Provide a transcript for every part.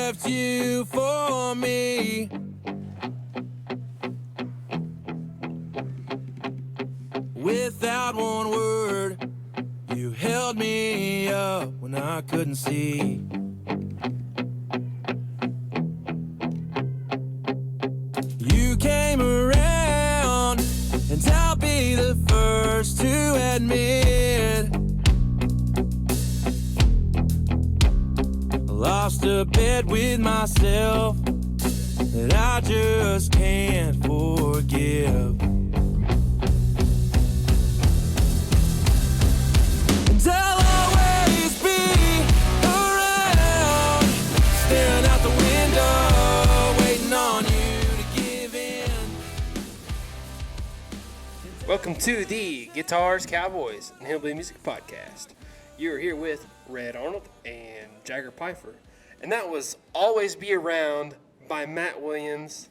left you for me. Without one word, you held me up when I couldn't see. You came around, and I'll be the first to admit I lost a bet with myself that I just can't forgive. And I'll always be around, staring out the window, waiting on you to give in. Welcome to the Guitars, Cowboys, and Hillbilly Music Podcast. You're here with Red Arnold and Jagger Pfeiffer. And that was Always Be Around by Matt Williams.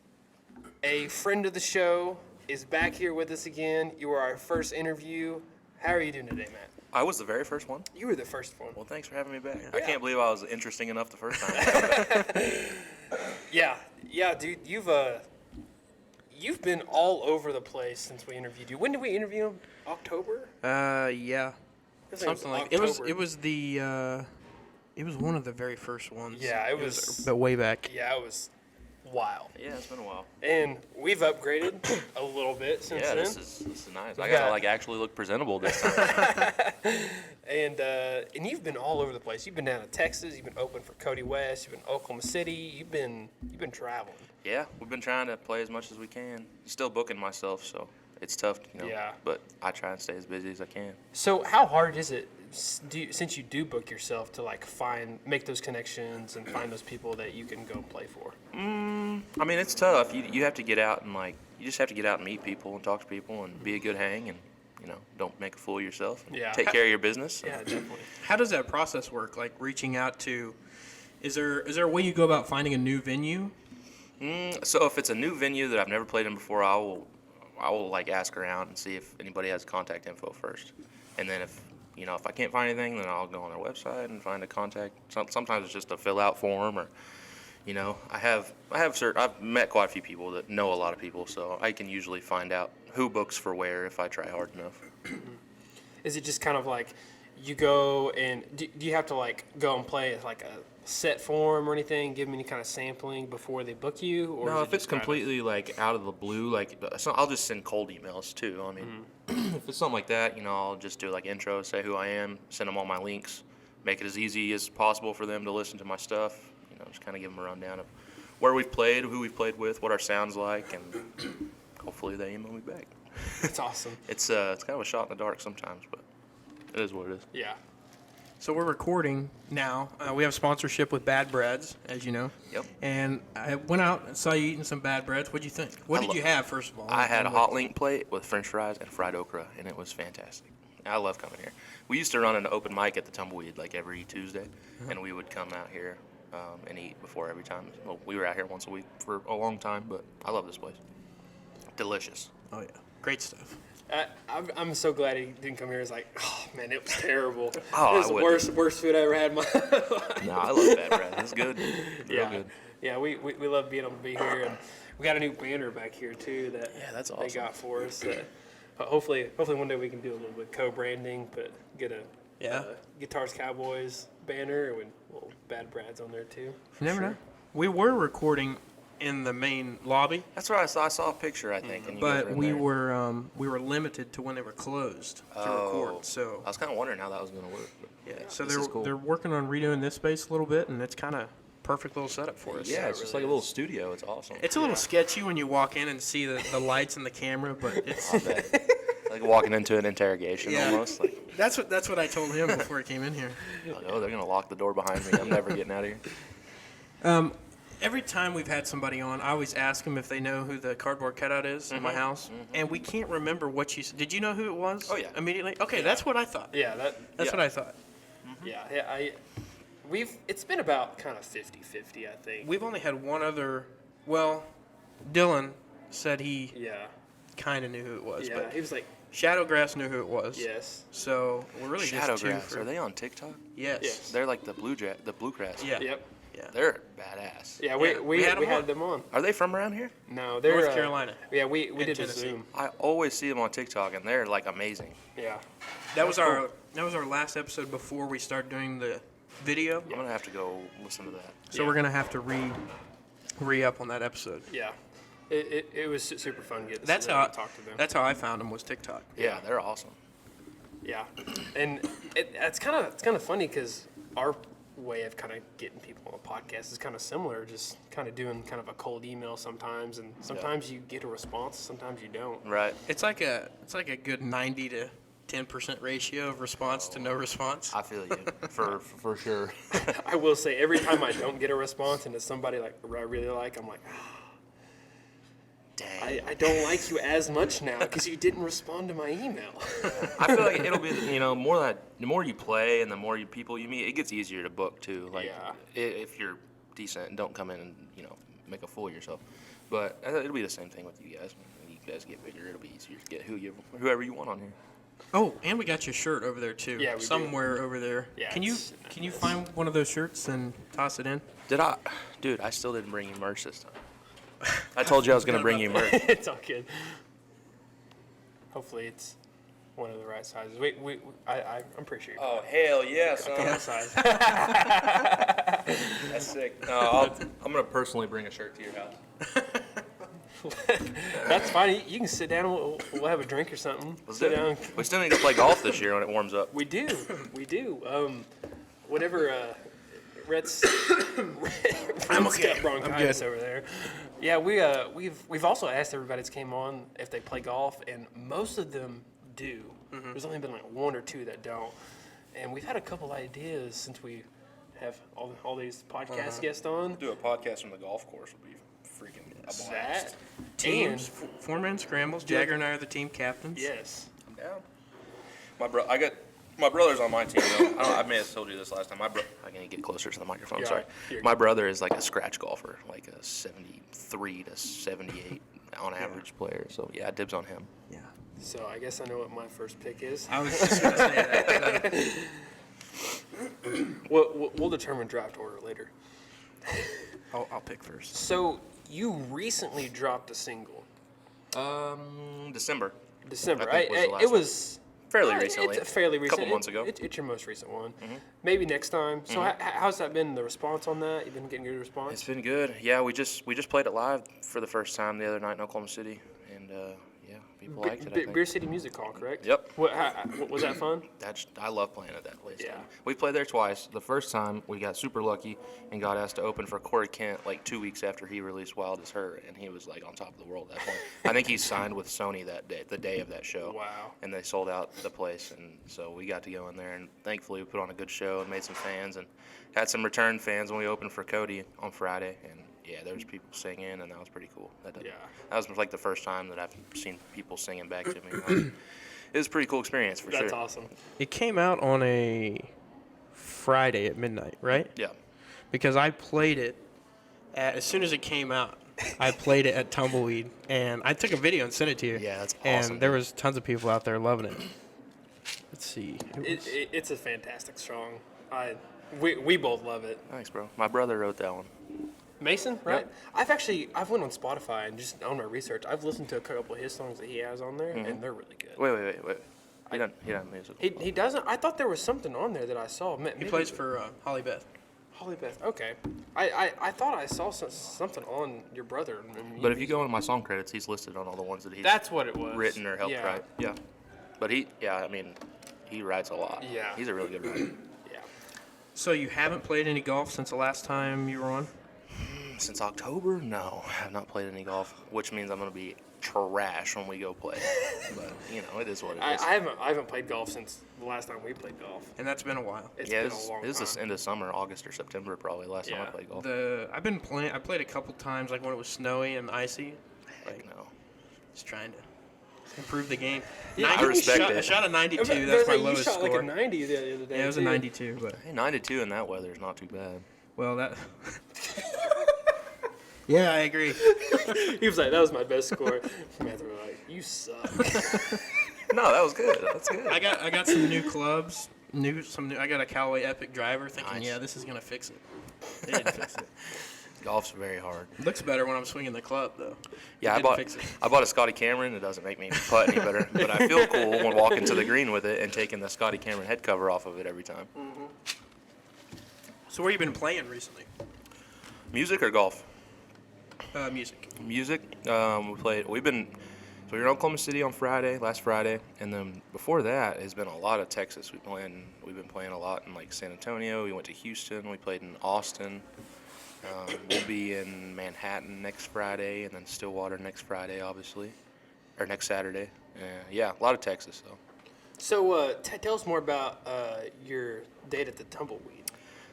A friend of the show is back here with us again. You were our first interview. How are you doing today, Matt? I was the very first one. You were the first one. Well, thanks for having me back. Yeah. I can't believe I was interesting enough the first time. Yeah, dude, you've been all over the place since we interviewed you. When did we interview him? October? Yeah. Feels like Something like it was. October. It was the. It was one of the very first ones. Yeah, it was. But way back. Yeah, it was wild. Yeah, it's been a while. And we've upgraded a little bit since Yeah, then. this is nice. We I got- gotta actually look presentable this time. And you've been all over the place. You've been down to Texas. You've been open for Cody West. You've been Oklahoma City. You've been traveling. Yeah, we've been trying to play as much as we can. Still booking myself, so it's tough, Yeah. But I try and stay as busy as I can. So how hard is it, since you do book yourself, to like make those connections and find those people that you can go play for? I mean, it's tough. You have to get out and you just have to get out and meet people and talk to people and be a good hang and don't make a fool of yourself. Yeah. Take care of your business. Yeah, definitely. How does that process work? Like reaching out to. Is there a way you go about finding a new venue? So if it's a new venue that I've never played in before, I will like ask around and see if anybody has contact info first, and then if I can't find anything, then I'll go on their website and find a contact. Sometimes it's just a fill out form, or I've met quite a few people that know a lot of people, so I can usually find out who books for where if I try hard enough. Is it just kind of like you go and do you have to like go and play at like a set form or anything? Give them any kind of sampling before they book you? Or No, is it if it's just kind of- completely like out of the blue, I'll just send cold emails too. I mean, if it's something like that, I'll just do like intro, say who I am, send them all my links, make it as easy as possible for them to listen to my stuff. Just kind of give them a rundown of where we've played, who we've played with, what our sound's like, and hopefully they email me back. That's awesome. It's kind of a shot in the dark sometimes, but it is what it is. Yeah. So we're recording now. We have sponsorship with Bad Breads, as you know. Yep. And I went out and saw you eating some Bad Breads. What'd you think? What did you have, first of all? I had a hot link plate with French fries and fried okra, and it was fantastic. I love coming here. We used to run an open mic at the Tumbleweed like every Tuesday, and we would come out here and eat before every time. Well, we were out here once a week for a long time, but I love this place. Delicious. Oh, yeah. Great stuff. I'm so glad he didn't come here. It's like, oh man, it was terrible. Oh, it was I the wouldn't. worst food I ever had in my life. No, I love Bad Bread. It's good. Real Yeah. good. Yeah, we love being able to be here, and we got a new banner back here too that that's they awesome. got for us. Hopefully one day we can do a little bit of co-branding, get a Guitars Cowboys banner with little Bad Brads on there too. You never know. We were recording in the main lobby, That's right. I saw a picture, I think. And you guys but in we there. were limited to when they were closed to record. So I was kind of wondering how that was going to work. But yeah, so this is cool. they're working on redoing this space a little bit, and it's kind of perfect little setup for us. Yeah, it it's just really like a little is. studio. It's awesome. It's a little sketchy when you walk in and see the lights and the camera, but it's I bet. Like walking into an interrogation Yeah. almost. Like, that's what I told him before he came in here. oh, they're going to lock the door behind me. I'm never getting out of here. Every time we've had somebody on, I always ask them if they know who the cardboard cutout is in my house, and we can't remember what you said. Did you know who it was? Oh, yeah. Immediately? Okay, that's what I thought. Yeah, That's what I thought. It's been about kind of 50-50, I think. We've only had one other. Well, Dylan said he Yeah. kind of knew who it was, Yeah, but he was like, Shadowgrass knew who it was. yes. So we're really just two Shadowgrass. for. Are they on TikTok? Yes. Yes. They're like the bluegrass. Yeah. Yep. Yeah. They're badass. Yeah, we had had, them on. them on. Are they from around here? No, they're North Carolina. Yeah, we did a Tennessee. Zoom. I always see them on TikTok, and they're like amazing. Yeah. That was our last episode before we start doing the video. I'm gonna have to go listen to that. So we're gonna have to re-up on that episode. Yeah. It was super fun getting That's to how talk to them. That's how I found them was TikTok. Yeah, they're awesome. Yeah, and it's kind of funny because our way of kind of getting people on the podcast is kind of similar. Just kind of doing kind of a cold email sometimes, and sometimes you get a response, sometimes you don't. Right. It's like a good 90 to 10% ratio of response to no response. I feel you for sure. I will say every time I don't get a response and it's somebody like I really like, I'm like, Dang. I don't like you as much now because you didn't respond to my email. I feel like it'll be, the more you play and the more people you meet, it gets easier to book too. Like if you're decent and don't come in and make a fool of yourself. But it'll be the same thing with you guys. When you guys get bigger, it'll be easier to get whoever you want on here. Oh, and we got your shirt over there too. Yeah, we somewhere over there. Yeah, Can you find one of those shirts and toss it in? Dude, I still didn't bring you merch this time. I told you I was going to bring you merch. It's all good. Hopefully it's one of the right sizes. I'm pretty sure. Oh, hell yes. A couple sizes. That's sick. No, I'm going to personally bring a shirt to your house. That's fine. You can sit down and we'll have a drink or something. Sit down. We still need to play golf this year when it warms up. We do. Whenever Rhett's got bronchitis over there. Yeah, we've also asked everybody that's came on if they play golf, and most of them do. Mm-hmm. There's only been like one or two that don't, and we've had a couple ideas since we have all these podcast guests on. Do a podcast from the golf course would be freaking a blast. That Teams, four-man scrambles. Jagger and I are the team captains. Yes. I'm down. My brother's on my team, though. I may have told you this last time. I can get closer to the microphone. Sorry. My brother is like a scratch golfer, like a 73 to 78 on average player. So yeah, dibs on him. Yeah. So I guess I know what my first pick is. I was just gonna say that. We'll determine draft order later. I'll pick first. So you recently dropped a single. December. December. I think was the last It was fairly recently. It's fairly recent. A couple months ago. It's your most recent one. Mm-hmm. Maybe next time. So how's that been? The response on that? You've been getting good response? It's been good. Yeah, we just played it live for the first time the other night in Oklahoma City, and people liked it. I think. Beer City Music Hall, correct? Yep. What was that fun? I love playing at that place. Yeah. We played there twice. The first time we got super lucky and got asked to open for Corey Kent like 2 weeks after he released Wild as Her, and he was like on top of the world at that point. I think he signed with Sony that day, the day of that show. Wow. And they sold out the place, and so we got to go in there, and thankfully we put on a good show and made some fans and had some return fans when we opened for Cody on Friday, and yeah, there was people singing, and that was pretty cool. That was like the first time that I've seen people singing back to me. It was a pretty cool experience for sure. That's awesome. It came out on a Friday at midnight, right? Yeah. Because I played it as soon as it came out. I played it at Tumbleweed, and I took a video and sent it to you. Yeah, that's awesome. And there was tons of people out there loving it. Let's see. It's a fantastic song. We both love it. Thanks, bro. My brother wrote that one. Mason, right? Yep. I've went on Spotify and just on my research, I've listened to a couple of his songs that he has on there, and they're really good. Wait. He doesn't music. He doesn't. I thought there was something on there that I saw. He plays for Holly Beth. Holly Beth. Okay. I thought I saw something on your brother. But if you go into my song credits, he's listed on all the ones that he's that's what it was. written or helped write. Yeah. But he writes a lot. Yeah. He's a really good writer. Yeah. So you haven't played any golf since the last time you were on? Since October? No, I have not played any golf, which means I'm going to be trash when we go play. But, it is what it is. I haven't played golf since the last time we played golf. And that's been a while. It's been a long time. It was the end of summer, August or September probably, last time I played golf. I've been playing. I played a couple times, like when it was snowy and icy. Heck no. Just trying to improve the game. Yeah, I respect it. I shot a 92. That's my lowest score. You shot score. like a 90 the other day. Yeah, it was a 92, but Hey, 92 in that weather is not too bad. well, that. Yeah, I agree. He was like, that was my best score. Matthew was like, you suck. No, that was good. That's good. I got some new clubs, I got a Callaway Epic driver thinking, Nice. yeah, this is going to fix it. It didn't fix it. Golf's very hard. It looks better when I'm swinging the club, though. Yeah, It didn't fix it. I bought a Scotty Cameron. It doesn't make me putt any better, but I feel cool when walking to the green with it and taking the Scotty Cameron head cover off of it every time. So where you been playing recently? Music or golf? Music. Music. We were in Oklahoma City on last Friday, and then before that has been a lot of Texas. We've been playing a lot in like San Antonio. We went to Houston. We played in Austin. We'll be in Manhattan next Friday, and then Stillwater next Friday, obviously, or next Saturday. Yeah, a lot of Texas though. So tell us more about your date at the Tumbleweed.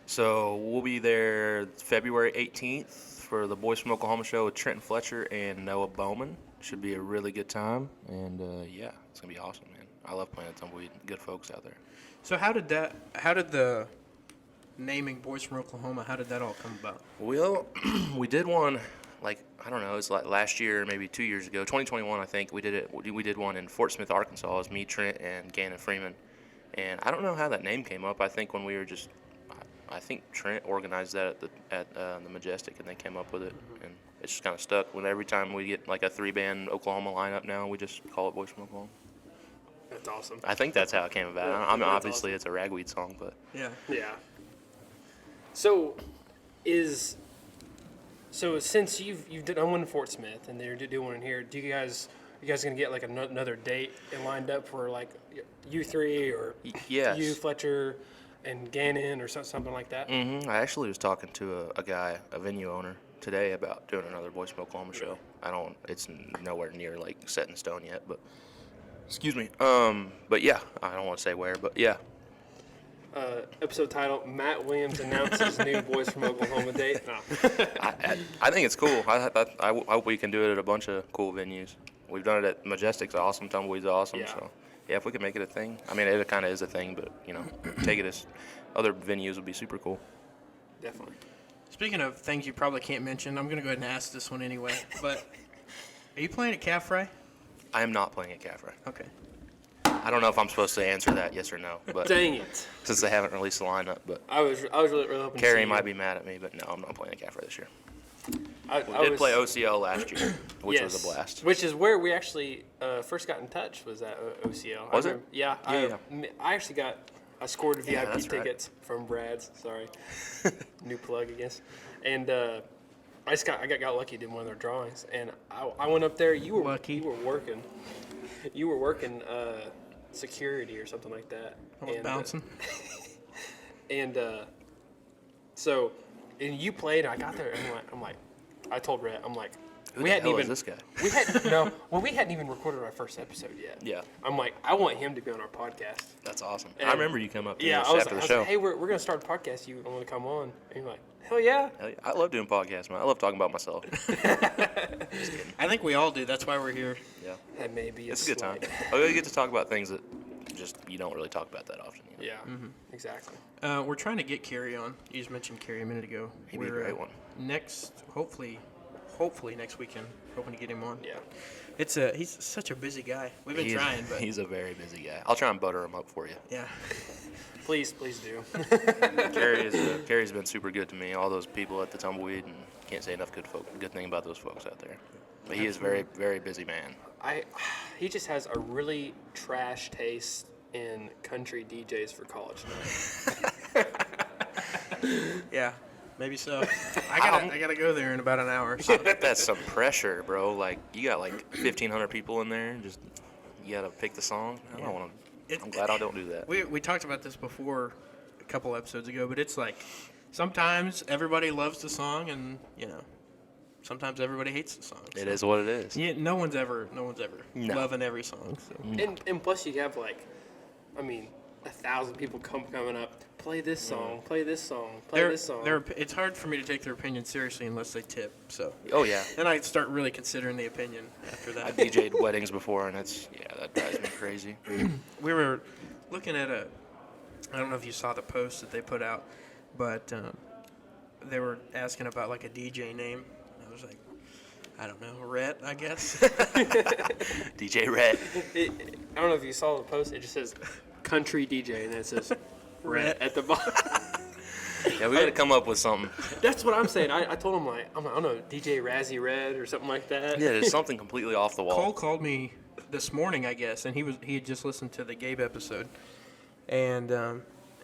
So we'll be there February 18th for the Boys from Oklahoma show with Trenton Fletcher and Noah Bowman. Should be a really good time, and yeah, it's gonna be awesome, man. I love playing at Tumbleweed. Good folks out there. So how did the naming Boys from Oklahoma, how did that all come about? Well, we did one, like, I don't know, it's like last year, maybe 2 years ago, 2021, I think. We did one in Fort Smith, Arkansas. It was me, Trent, and Gannon Freeman. And I don't know how that name came up. I think when we were I think Trent organized that at the Majestic, and they came up with it. And it's just kind of stuck. When every time we get like a 3-band Oklahoma lineup now, we just call it Boys from Oklahoma. That's awesome. I think that's how it came about. Yeah, I mean, that's obviously awesome. it's a ragweed song, but Yeah. Yeah. So since you've done one in Fort Smith and they're doing one in here, you guys gonna get like another date and lined up for like you three or yes. you, Fletcher, and Gannon or something like that? I actually was talking to a guy, a venue owner, today about doing another Boys from Oklahoma show. It's nowhere near like set in stone yet, but excuse me. But yeah, I don't want to say where, but yeah. Episode title: Matt Williams announces new Boys from Oklahoma date. No. I think it's cool. I hope we can do it at a bunch of cool venues. We've done it at Majestic's awesome, Tumbleweed's awesome. Yeah. So yeah, if we can make it a thing. I mean, it kind of is a thing, but take it as other venues would be super cool. Definitely. Speaking of things you probably can't mention, I'm going to go ahead and ask this one anyway. But are you playing at Calf Fry? I am not playing at Caffrey. Okay. I don't know if I'm supposed to answer that yes or no, but Dang it! since they haven't released the lineup, but I was really hoping. Carrie to see might you. be mad at me, but no, I'm not playing at Caffrey this year. I We did was- play OCL last year, which was Yes, a blast. Which is where we actually first got in touch. Was at OCL? Was I it? remember- Yeah. Yeah, I actually I scored VIP that's right. tickets from Brad's. Sorry, new plug, I guess. And I got lucky, did one of their drawings, and I went up there. You were Lucky. You were working security or something like that. I was And, bouncing. And so, and you played, and I got there, and I told Rhett, I'm like, Who we the hadn't hell even is this guy? we hadn't even recorded our first episode yet. Yeah. I'm like, I want him to be on our podcast. That's awesome. And- I remember you come up to Yeah, us I was after the like, show. hey, we're gonna start a podcast. You want to come on? And you're like, hell yeah. Hell yeah. I love doing podcasts, man. I love talking about myself. I think we all do. That's why we're here. Yeah. That may be It's a good time. slight- Oh, you get to talk about things that just you don't really talk about that often. Yeah, exactly. We're trying to get Carrie on. You just mentioned Carrie a minute ago. He'd be a We're, great one. Hopefully next weekend, hoping to get him on. Yeah. He's such a busy guy. We've been trying, but He's a very busy guy. I'll try and butter him up for you. yeah. Please do. Carrie's been super good to me. All those people at the Tumbleweed, and can't say enough good thing about those folks out there. But he is very, very busy man. He just has a really trash taste in country DJs for college night. Yeah. Maybe so. I gotta go there in about an hour. So. That's some pressure, bro. Like you got like 1,500 people in there, and just you gotta pick the song. I don't want to. I'm glad I don't do that. We talked about this before a couple episodes ago, but it's like sometimes everybody loves the song, and sometimes everybody hates the song. So. It is what it is. Yeah, no one's ever No. loving every song. So. And plus you have 1,000 people coming up. Play this song. Play this song. Play this song. It's hard for me to take their opinion seriously unless they tip. So. Oh yeah. Then I start really considering the opinion after I that. DJ'd weddings before, and that drives me crazy. We were looking at I don't know if you saw the post that they put out, but they were asking about like a DJ name. I was like, I don't know, Rhett, I guess. DJ Red. I don't know if you saw the post. It just says country DJ, and it says Rhett. at the bottom. Yeah, we got to come up with something. That's what I'm saying. I told him, I don't know, DJ Razzie Red or something like that. Yeah, there's something completely off the wall. Cole called me this morning, I guess, and he had just listened to the Gabe episode, and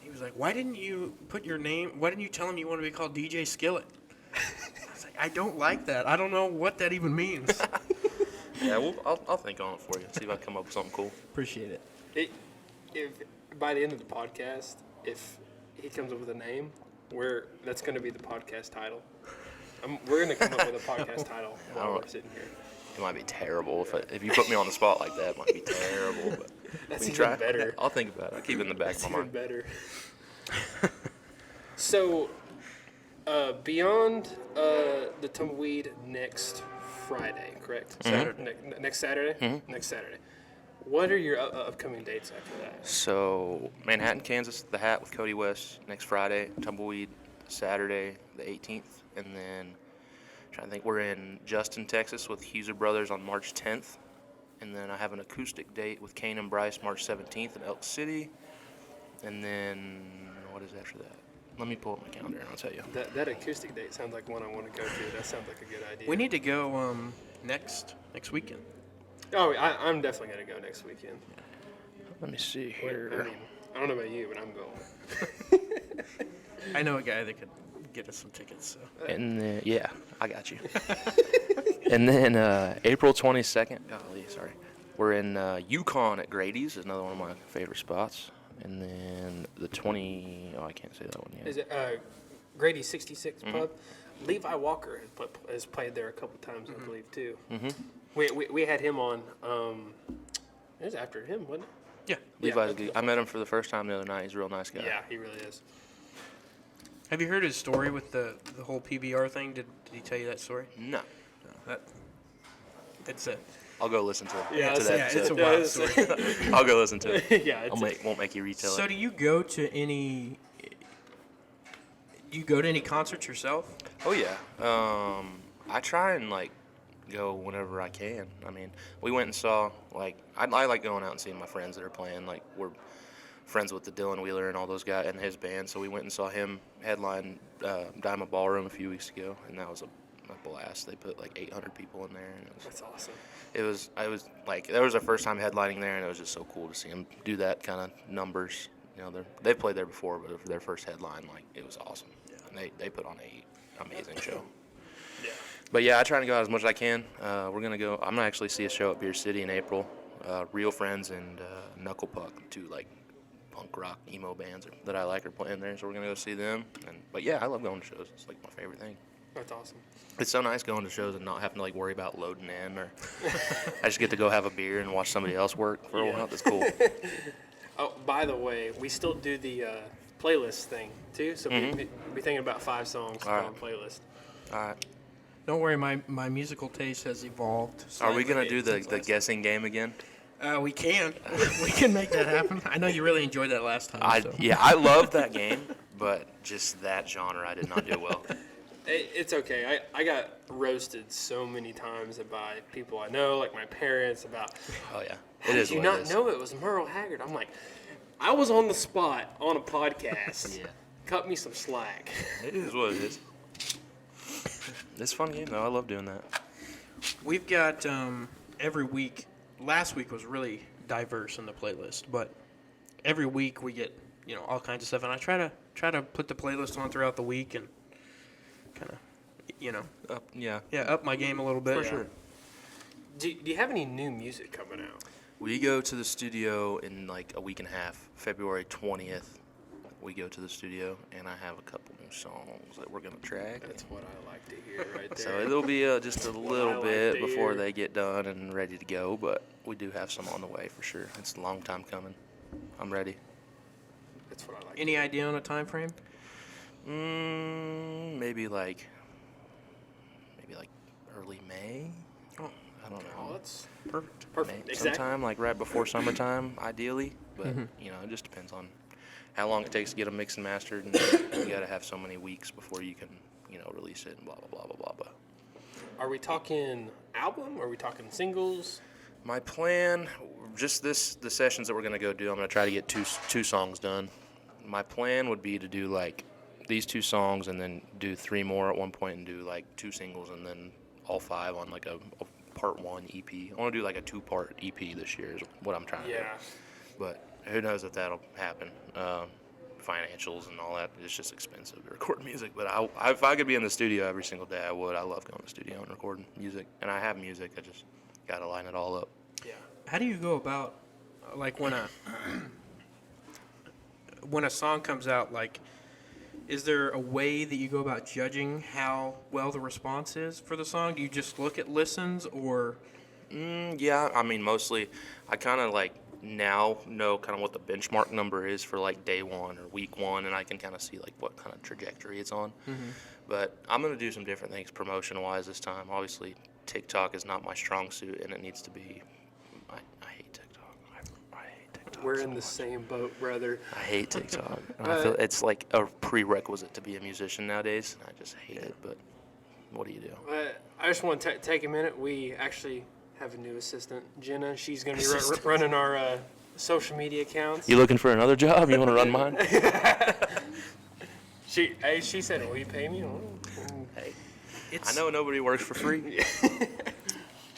he was like, "Why didn't you put your name? Why didn't you tell him you want to be called DJ Skillet?" I was like, "I don't like that. I don't know what that even means." Yeah, I'll think on it for you. See if I can come up with something cool. Appreciate it. If by the end of the podcast, if he comes up with a name, that's going to be the podcast title. We're going to come up with a podcast title while we're sitting here. It might be terrible if you put me on the spot like that. It might be terrible, but That's we even can try. better. I'll think about it. I'll keep it in the back That's of my even mind. better. So, beyond the Tumbleweed next Friday, correct? Saturday. Next Saturday? Mm-hmm. Next Saturday. What are your upcoming dates after that? So Manhattan, Kansas, The Hat with Cody West next Friday. Tumbleweed Saturday the 18th, and then trying to think, we're in Justin, Texas with Huser Brothers on March 10th, and then I have an acoustic date with Kane and Bryce March 17th in Elk City, and then what is after that? Let me pull up my calendar and I'll tell you. That acoustic date sounds like one I want to go to. That sounds like a good idea. We need to go next weekend. Oh, I'm definitely going to go next weekend. Let me see I here. mean, I don't know about you, but I'm going. I know a guy that could get us some tickets. So. And then, yeah, I got you. And then April 22nd, golly, sorry, we're in Yukon at Grady's, is another one of my favorite spots. And then the I can't say that one yet. Is it Grady 66 Pub? Levi Walker has played there a couple times, I believe, too. Mm-hmm. We had him on. It was after him, wasn't it? Yeah. Levi's good. I met him for the first time the other night. He's a real nice guy. Yeah, he really is. Have you heard his story with the whole PBR thing? Did he tell you that story? No. It's a I'll go listen to it. Yeah, to it's- that yeah, it's a episode. wild story. I'll go listen to it. Yeah, Won't make you retell So it. do you go to any? You go to any concerts yourself? Oh yeah. I try and go whenever I can. I mean, we went and saw I like going out and seeing my friends that are playing. Like we're friends with the Dylan Wheeler and all those guys and his band, so we went and saw him headline Diamond Ballroom a few weeks ago, and that was a blast. They put 800 people in there, and That's awesome. that was our first time headlining there, and it was just so cool to see them do that kind of numbers. You know, they've played there before, but for their first headline, it was awesome. Yeah. And they put on a amazing show. Yeah. But yeah, I try to go out as much as I can. We're gonna go. I'm gonna actually see a show at Beer City in April. Real Friends and Knuckle Puck, two punk rock emo bands that I like are playing there, so we're gonna go see them. But yeah, I love going to shows. It's my favorite thing. That's awesome. It's so nice going to shows and not having to worry about loading in, or I just get to go have a beer and watch somebody else work for a while. That's cool. Oh, by the way, we still do the playlist thing too. So we thinking about 5 songs All right. on playlist. All right. Don't worry, my musical taste has evolved. Are we slightly gonna do since the last guessing game again? time. We can. We can make that happen. I know you really enjoyed that last time. So. I love that game, but just that genre I did not do well. It's okay. I got roasted so many times by people I know, like my parents, about Oh yeah, how it is did you what it not is. know it was Merle Haggard? I'm like, I was on the spot on a podcast. Yeah. Cut me some slack. It is what it is. It's a fun game though. I love doing that. We've got every week. Last week was really diverse in the playlist, but every week we get all kinds of stuff, and I try to put the playlist on throughout the week and kind of Yeah, up my game a little bit. for sure. Do you have any new music coming out? We go to the studio in a week and a half. February 20th, we go to the studio, and I have a couple new songs that we're gonna track. That's what I like to hear right there. So it'll be just a I little like bit to before hear. they get done and ready to go, but we do have some on the way for sure. It's a long time coming. I'm ready. That's what I like. Any idea on a time frame? Maybe early May. Oh, I don't Oh, know. that's perfect. perfect. May, Exactly. sometime right before summertime, ideally. But it just depends on how long it takes to get them mixed and mastered, and you got to have so many weeks before you can release it and blah blah blah blah blah blah. Are we talking album? Are we talking singles? My plan, just the sessions that we're gonna go do. I'm gonna try to get two songs done. my plan would be to do like these 2 songs and then do 3 more at one point and do like 2 singles and then all 5 on like a part 1 EP. I want to do like a 2-part EP this year is what I'm trying to do. But who knows if that'll happen. Financials and all that, it's just expensive to record music. But if I could be in the studio every single day, I would. I love going to the studio and recording music. And I have music, I just got to line it all up. Yeah. How do you go about, like, when a song comes out, like, is there a way that you go about judging how well the response is for the song? Do you just look at listens, or? Yeah, I mean, mostly I kind of like now know kind of what the benchmark number is for like day 1 or week 1, and I can kind of see like what kind of trajectory it's on. But I'm going to do some different things promotion-wise this time. Obviously, TikTok is not my strong suit, and it needs to be. I hate TikTok. I hate TikTok. We're so in the much. same boat, brother. I hate TikTok. And I feel it's like a prerequisite to be a musician nowadays. I just hate it, but what do you do? I just want to take a minute. We actually have a new assistant, Jenna. She's going to be running our social media accounts. You looking for another job? You want to run mine? She said, "Will you pay me?" Hey, I know nobody works for free.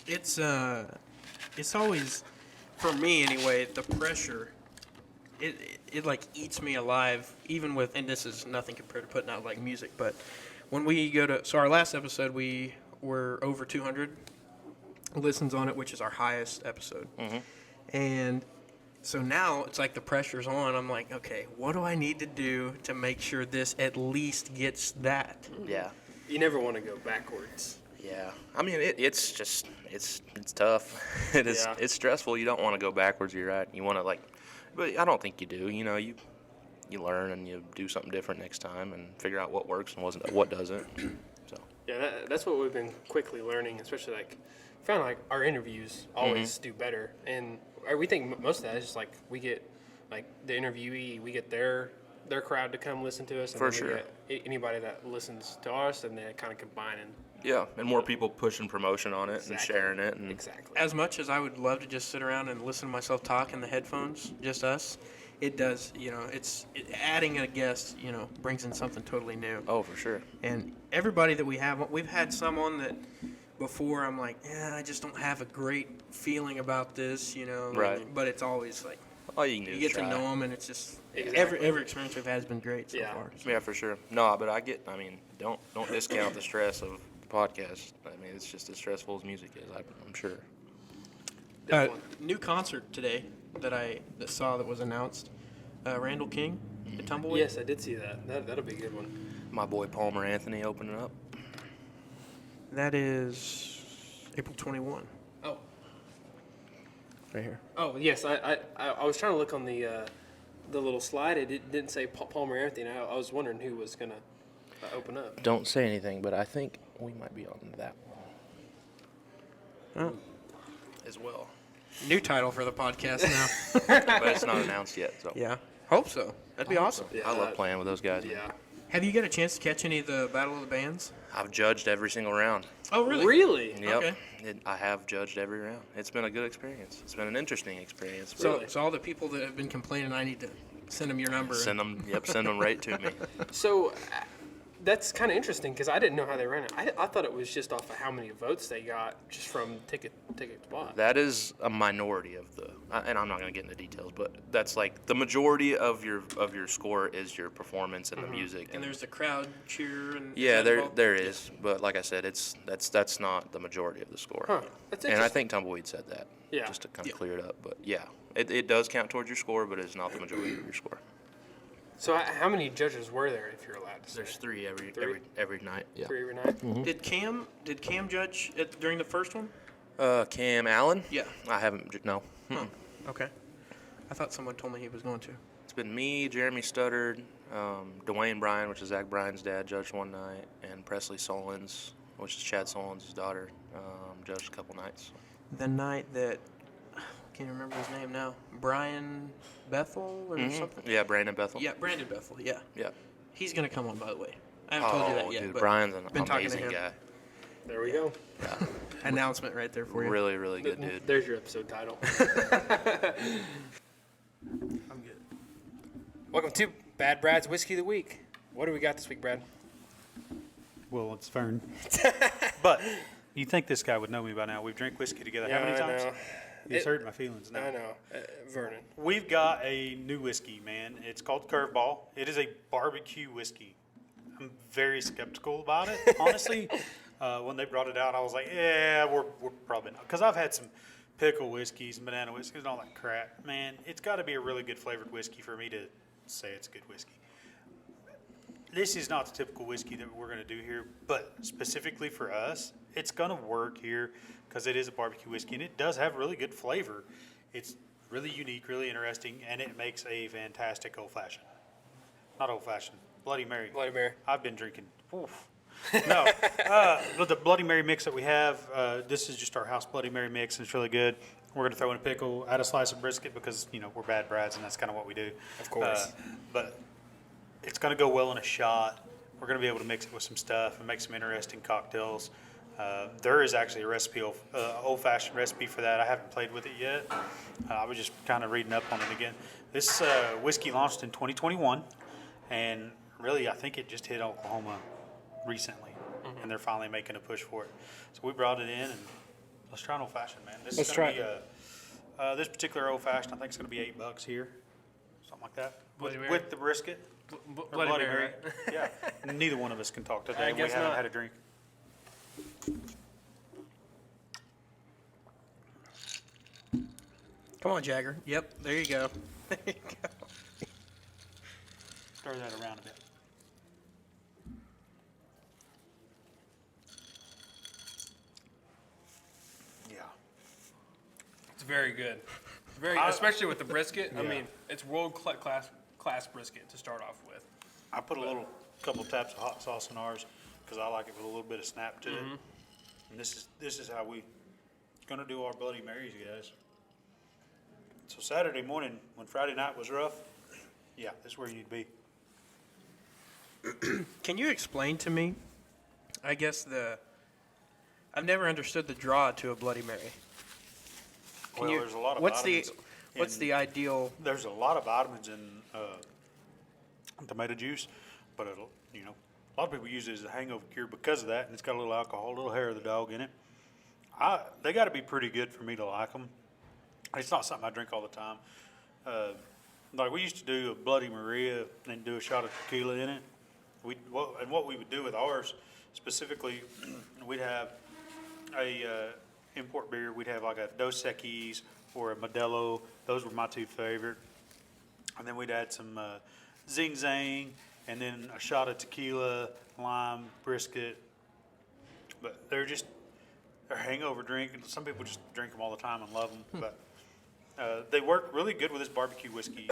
It's always, for me anyway, the pressure. It like eats me alive, even with, and this is nothing compared to putting out like music, but when we go to, so our last episode we were over 200 listens on it, which is our highest episode. And so now it's like the pressure's on. I'm like, okay, what do I need to do to make sure this at least gets that? Yeah. You never want to go backwards. Yeah, I mean it's just it's tough. It is. Yeah. It's stressful. You don't want to go backwards. You're right. You want to but I don't think you do. You know, you learn and you do something different next time and figure out what works and what doesn't. So Yeah, that's what we've been quickly learning, especially like found like our interviews always do better, and we think most of that is just like we get like the interviewee, we get their crowd to come listen to us, and For then sure. we get anybody that listens to us, and then kind of combine and yeah, and more people pushing promotion on it and Exactly. sharing it. And exactly. As much as I would love to just sit around and listen to myself talk in the headphones, just us, it does, adding a guest, brings in something totally new. Oh, for sure. And everybody that we've had some on that before, I'm like, I just don't have a great feeling about this, Right. But it's always like, All you can do you is get to try. know them, and it's just, Exactly. every experience we've had has been great so Yeah. far. Yeah, for sure. No, but I mean, don't discount the stress of the podcast. I mean, it's just as stressful as music is. I'm sure. New concert today that I saw that was announced, Randall King at Tumbleweed. Yes, I did see that. That'll be a good one. My boy Palmer Anthony opening up. That is April 21. Oh. Right here. Oh yes, I was trying to look on the little slide. It didn't say Palmer Anthony. I was wondering who was gonna open up. Don't say anything, but I think we might be on that one. Oh. As well. New title for the podcast now. But it's not announced yet, so. Yeah. Hope so. That'd be awesome. Yeah, I love playing with those guys. Yeah. Have you got a chance to catch any of the Battle of the Bands? I've judged every single round. Oh, Really? Yep. Okay. I have judged every round. It's been a good experience. It's been an interesting experience. So all the people that have been complaining, I need to send them your number. Send them right to me. So that's kind of interesting because I didn't know how they ran it. I thought it was just off of how many votes they got just from ticket spot. That is a minority of the, and I'm not going to get into details, but that's like the majority of your score is your performance and the music. And there's the crowd cheer and Yeah, is that involved? there is, but like I said, that's not the majority of the score. Huh. That's And interesting. I think Tumbleweed said that, Yeah. just to kind of clear it up. But yeah, it does count towards your score, but it's not the majority of your score. So how many judges were there, if you're allowed to say? There's three every night. Yeah. 3 every night? Mm-hmm. Did Cam judge it during the first one? Cam Allen? Yeah. I haven't. No. Oh, okay. I thought someone told me he was going to. It's been me, Jeremy Studdard, Dwayne Bryan, which is Zach Bryan's dad, judged one night, and Presley Solins, which is Chad Solins' daughter, judged a couple nights. The night that, I can't remember his name now, Brian Bethel or something? Yeah, Brandon Bethel. Yeah, Brandon Bethel, yeah. Yeah. He's going to come on, by the way. I haven't told you that yet. Dude, but Brian's an been talking to amazing him. guy. There we go. Announcement right there for you. Really, really good dude. There's your episode title. I'm good. Welcome to Bad Brad's Whiskey of the Week. What do we got this week, Brad? Well, it's Vern. But you think this guy would know me by now. We've drank whiskey together how many times? I know. He's hurting my feelings now. I know. Vernon. We've got a new whiskey, man. It's called Curveball. It is a barbecue whiskey. I'm very skeptical about it, honestly. When they brought it out, I was like, yeah, we're probably not. Because I've had some pickle whiskeys and banana whiskeys and all that crap. Man, it's got to be a really good flavored whiskey for me to say it's good whiskey. This is not the typical whiskey that we're going to do here, but specifically for us, it's going to work here because it is a barbecue whiskey, and it does have really good flavor. It's really unique, really interesting, and it makes a fantastic old-fashioned. Not old-fashioned, Bloody Mary. Bloody Mary. I've been drinking. Oof. No, but the Bloody Mary mix that we have, this is just our house Bloody Mary mix, and it's really good. We're going to throw in a pickle, add a slice of brisket because, we're bad Brads, and that's kind of what we do. Of course. But it's going to go well in a shot. We're going to be able to mix it with some stuff and make some interesting cocktails. There is actually a recipe, old-fashioned recipe for that. I haven't played with it yet. I was just kind of reading up on it again. This whiskey launched in 2021, and really I think it just hit Oklahoma recently, and they're finally making a push for it. So we brought it in, and let's try an old-fashioned, man. This Let's is try going to be this particular old-fashioned. I think it's going to be $8 here, something like that, Bloody Mary. with the brisket. Or Bloody Mary. Mary. Yeah. Neither one of us can talk today. I We guess haven't not. had a drink. Come on, Jagger. Yep, there you go. There you go. Stir that around a bit. Yeah. It's very good. Especially with the brisket. I mean, it's world class brisket to start off with. I put a couple taps of hot sauce in ours because I like it with a little bit of snap to it. And this is how we gonna do our Bloody Marys, guys. So Saturday morning, when Friday night was rough, yeah, this is where you need to be. Can you explain to me, I guess I've never understood the draw to a Bloody Mary. Well, there's a lot of What's vitamins. the ideal? There's a lot of vitamins in tomato juice, but a lot of people use it as a hangover cure because of that, and it's got a little alcohol, a little hair of the dog in it. They got to be pretty good for me to like them. It's not something I drink all the time. Like we used to do a Bloody Maria and do a shot of tequila in it. What we would do with ours specifically, we'd have a import beer. We'd have like a Dos Equis or a Modelo. Those were my two favorite. And then we'd add some Zing Zang, and then a shot of tequila, lime, brisket. But they're hangover drink. Some people just drink them all the time and love them. But they work really good with this barbecue whiskey.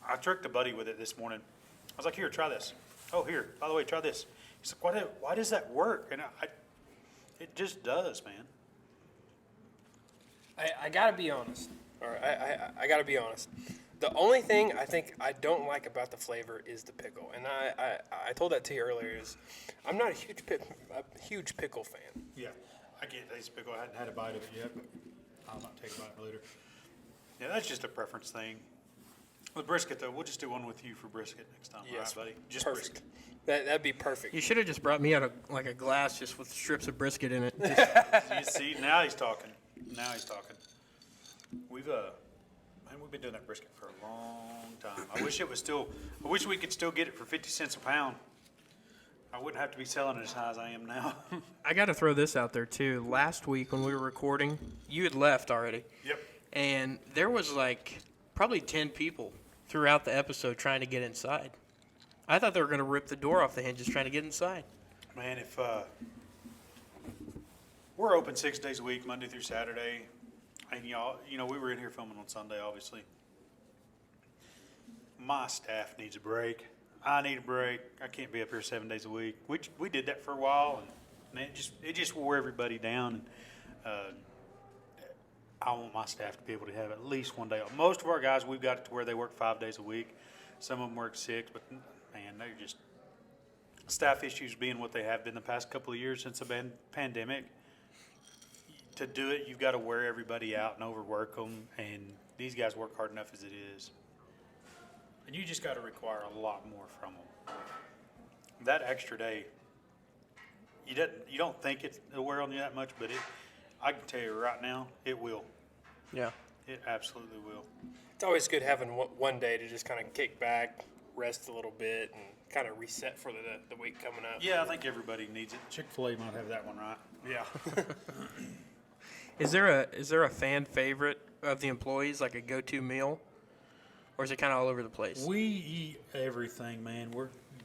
I tricked a buddy with it this morning. I was like, here, try this. Oh, here, by the way, try this. He's like, why does that work? And it just does, man. I gotta be honest. All right, I gotta be honest. The only thing I think I don't like about the flavor is the pickle, and I told that to you earlier. Is I'm not a huge pickle fan. Yeah, I get this pickle. I hadn't had a bite of it yet, but I'll not take a bite later. Yeah, that's just a preference thing. With brisket, though, we'll just do one with you for brisket next time. Yes, all right, buddy? Just perfect. brisket. That'd be perfect. You should have just brought me out a glass just with strips of brisket in it. You see, now he's talking. We've been doing that brisket for a long time. I wish we could still get it for 50 cents a pound. I wouldn't have to be selling it as high as I am now. I got to throw this out there too. Last week when we were recording, you had left already. Yep. And there was like probably 10 people throughout the episode trying to get inside. I thought they were going to rip the door off the hinges trying to get inside. Man, if we're open 6 days a week, Monday through Saturday, and we were in here filming on Sunday, obviously. My staff needs a break. I need a break. I can't be up here 7 days a week. We did that for a while, and it just wore everybody down. And I want my staff to be able to have at least one day off. Most of our guys, we've got it to where they work 5 days a week. Some of them work 6, but man, they're just staff issues being what they have been the past couple of years since the pandemic. To do it, you've got to wear everybody out and overwork them, and these guys work hard enough as it is. And you just got to require a lot more from them. That extra day, you don't think it'll wear on you that much, but I can tell you right now, it will. Yeah. It absolutely will. It's always good having one day to just kind of kick back, rest a little bit, and kind of reset for the week coming up. Yeah, I think everybody needs it. Chick-fil-A might have that one right. Yeah. Is there a fan favorite of the employees, like a go-to meal, or is it kind of all over the place? We eat everything, man.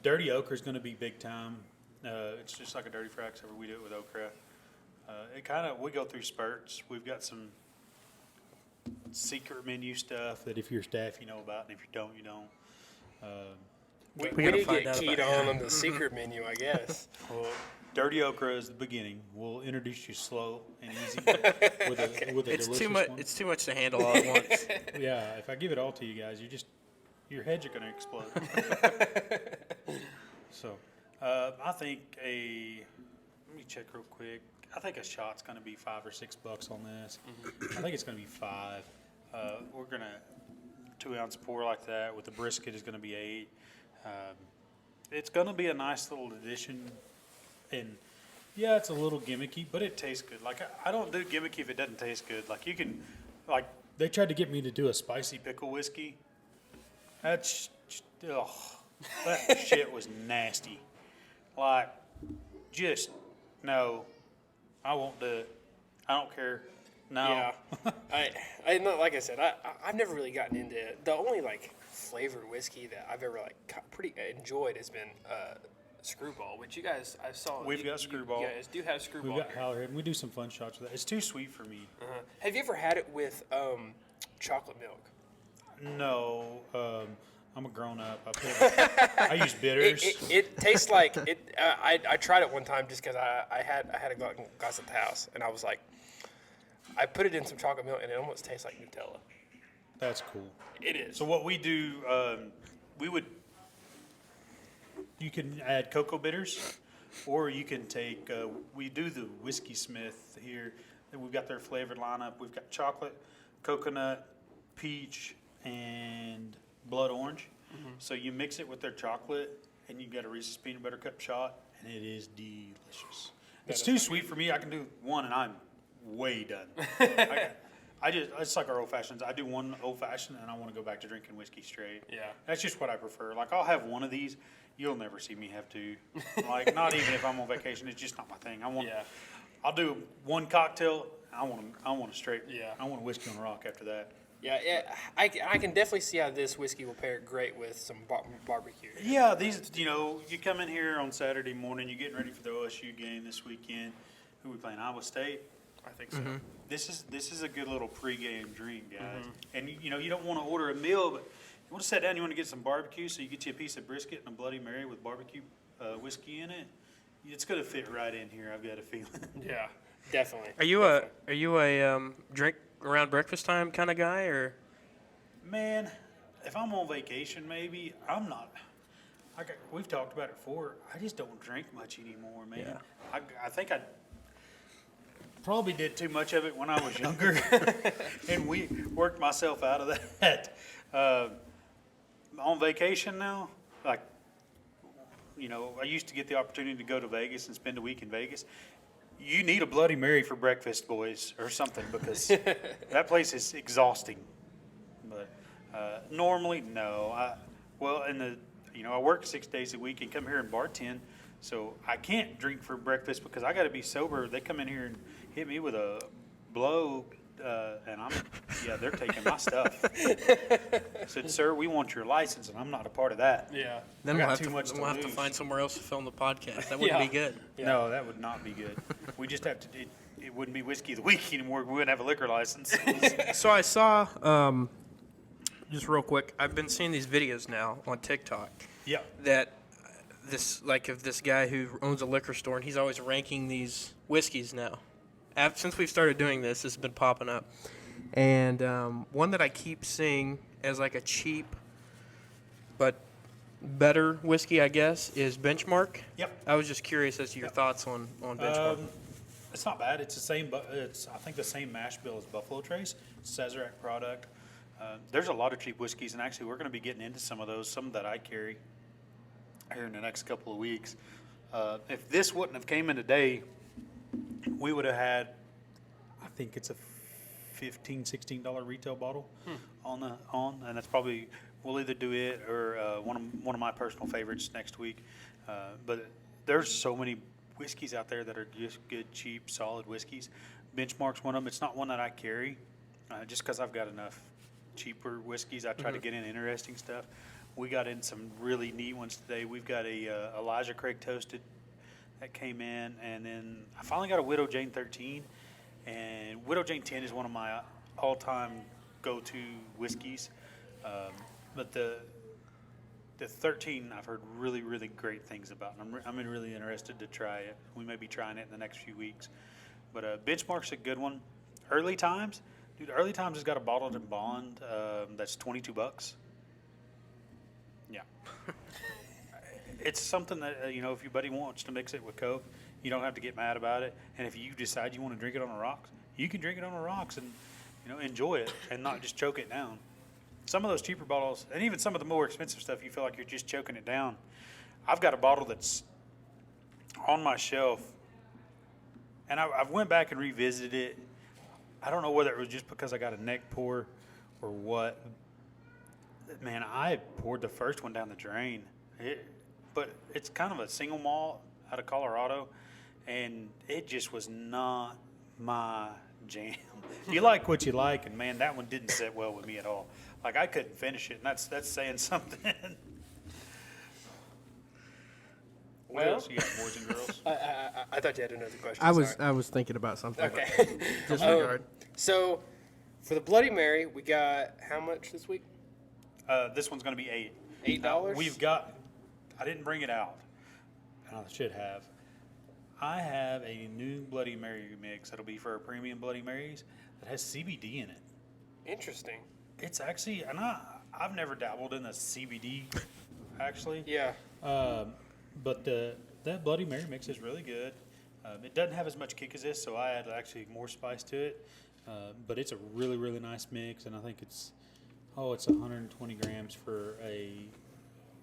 Dirty okra is going to be big time. It's just like a dirty fry, except we do it with okra. We go through spurts. We've got some secret menu stuff that if you're staff, you know about, and if you don't, you don't. We gotta need to find get out keyed about on the secret menu, I guess. Well, dirty okra is the beginning. We'll introduce you slow and easy with a It's delicious too much. one. It's too much to handle all at once. Yeah, if I give it all to you guys, your heads are going to explode. So, I think let me check real quick. I think a shot's going to be $5 or $6 on this. I think it's going to be $5. We're going to 2-ounce pour like that with the brisket is going to be $8. It's going to be a nice little addition, and yeah, it's a little gimmicky, but it tastes good. Like I don't do gimmicky if it doesn't taste good. Like you can, like they tried to get me to do a spicy pickle whiskey. That shit was nasty. Like, just no, I won't do it. I don't care. No. Yeah. I not like I said, I've never really gotten into it. The only like flavored whiskey that I've ever pretty enjoyed has been Screwball, which you guys I saw. We've got Screwball. You guys do have Screwball. We've got here. Hallerhead, and we do some fun shots with that. It's too sweet for me. Have you ever had it with chocolate milk? No, I'm a grown up. I use bitters. It tastes like it. I tried it one time just because I had a glass at the house, and I was like, I put it in some chocolate milk, and it almost tastes like Nutella. That's cool. It is. So what we do, you can add cocoa bitters, or you can take, we do the Whiskey Smith here. And we've got their flavored lineup. We've got chocolate, coconut, peach, and blood orange. So you mix it with their chocolate, and you got a Reese's peanut butter cup shot, and it is delicious. It's too sweet for me. I can do one, and I'm way done. It's like our old fashions. I do one old fashioned, and I want to go back to drinking whiskey straight. Yeah. That's just what I prefer. Like I'll have one of these. You'll never see me have two. Like not even if I'm on vacation. It's just not my thing. I'll do one cocktail. I want a straight. Yeah. I want a whiskey on the rock after that. Yeah. I can definitely see how this whiskey will pair great with some barbecue. Yeah, these, you come in here on Saturday morning, you're getting ready for the OSU game this weekend. Who we playing? Iowa State. I think so. This is a good little pregame drink, guys. And you don't want to order a meal, but you want to sit down. You want to get some barbecue, so you get you a piece of brisket and a Bloody Mary with barbecue whiskey in it. It's gonna fit right in here. I've got a feeling. Yeah, definitely. Are you a drink around breakfast time kind of guy, or? Man, if I'm on vacation, maybe I'm not. We've talked about it before. I just don't drink much anymore, man. Yeah. I think I probably did too much of it when I was younger, and we worked myself out of that. On vacation now, like, I used to get the opportunity to go to Vegas and spend a week in Vegas. You need a Bloody Mary for breakfast, boys, or something, because that place is exhausting. But normally, no. I work 6 days a week and come here and bartend, so I can't drink for breakfast because I got to be sober. They come in here and hit me with a blow, and they're taking my stuff. I said, sir, we want your license, and I'm not a part of that. Yeah. Then I we'll got have too much to we'll have to lose. find somewhere else to film the podcast. That wouldn't Yeah. be good. Yeah. No, that would not be good. We just have to. It wouldn't be whiskey of the week anymore. We wouldn't have a liquor license. So I saw, just real quick, I've been seeing these videos now on TikTok Yeah. that of this guy who owns a liquor store, and he's always ranking these whiskeys now. Since we've started doing this, it's been popping up. And one that I keep seeing as like a cheap but better whiskey, I guess, is Benchmark. Yep. I was just curious as to your thoughts on Benchmark. It's not bad. It's the same. I think the same mash bill as Buffalo Trace. Sazerac product. There's a lot of cheap whiskeys, and actually we're going to be getting into some of those, some that I carry here in the next couple of weeks. If this wouldn't have came in today, we would have had, I think it's a $15, $16 retail bottle and that's probably, we'll either do it or one of my personal favorites next week. But there's so many whiskeys out there that are just good, cheap, solid whiskeys. Benchmark's one of them. It's not one that I carry, just because I've got enough cheaper whiskeys. I try to get in interesting stuff. We got in some really neat ones today. We've got a Elijah Craig Toasted that came in, and then I finally got a Widow Jane 13, and Widow Jane 10 is one of my all-time go-to whiskeys. But the 13 I've heard really, really great things about, and I'm really interested to try it. We may be trying it in the next few weeks. But Benchmark's a good one. Early Times, dude, Early Times has got a bottled in bond that's $22. Yeah. It's something that, if your buddy wants to mix it with Coke, you don't have to get mad about it. And if you decide you want to drink it on the rocks, you can drink it on the rocks and, enjoy it and not just choke it down. Some of those cheaper bottles, and even some of the more expensive stuff, you feel like you're just choking it down. I've got a bottle that's on my shelf, and I've went back and revisited it. I don't know whether it was just because I got a neck pour or what. Man, I poured the first one down the drain. But it's kind of a single malt out of Colorado, and it just was not my jam. You like what you like, and man, that one didn't sit well with me at all. Like, I couldn't finish it, and that's saying something. What else you got, boys and girls? I thought you had another question. I was thinking about something. Okay. Disregard. So, for the Bloody Mary, we got how much this week? This one's going to be $8. We've got, I didn't bring it out. I should have. I have a new Bloody Mary mix that'll be for our premium Bloody Marys that has CBD in it. Interesting. It's actually, and I've never dabbled in the CBD, actually. Yeah. But that Bloody Mary mix is really good. It doesn't have as much kick as this, so I add actually more spice to it. But it's a really, really nice mix, and I think it's 120 grams for a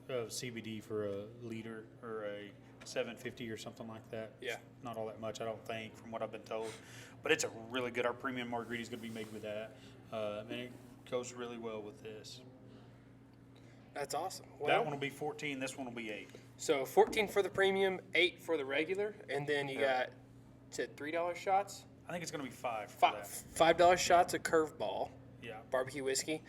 CBD for a liter or a 750 or something like that. Yeah. It's not all that much, I don't think, from what I've been told. But it's a really good. Our premium margarita is going to be made with that, and it goes really well with this. That's awesome. Well, That one will be 14. This one will be 8. So 14 for the premium, 8 for the regular, and then you got $3 shots. I think it's going to be 5 for that. $5 shots of Curveball Yeah, barbecue whiskey,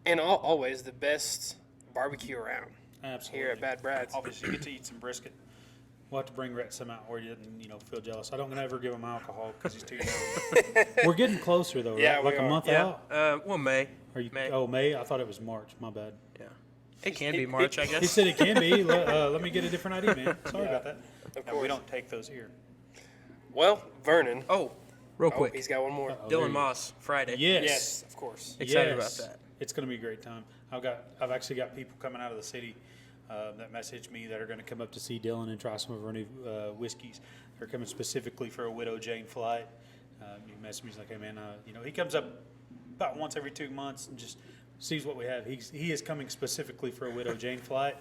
and always the best barbecue around absolutely. here at Bad Brad's. Obviously, you get to eat some brisket. We'll have to bring Rhett some out where he doesn't, feel jealous. I don't ever give him alcohol because he's too young. We're getting closer though, right? Yeah, like we a are. month Yeah. out. Well, May. Are you? May. Oh, May. I thought it was March. My bad. Yeah. It can be March, I guess. He said it can be. Let me get a different idea, man. Sorry about that. Of No, course. we don't take those here. Well, Vernon. Oh, real Oh, quick. he's got one more. Uh-oh, there you Dylan go. Moss, Friday. Yes. Of course. Excited Yes. about that. It's going to be a great time. I've actually got people coming out of the city that message me that are going to come up to see Dylan and try some of our new whiskeys. They're coming specifically for a Widow Jane flight. He messaged me, he's like, hey man, he comes up about once every 2 months and just sees what we have. He is coming specifically for a Widow Jane flight,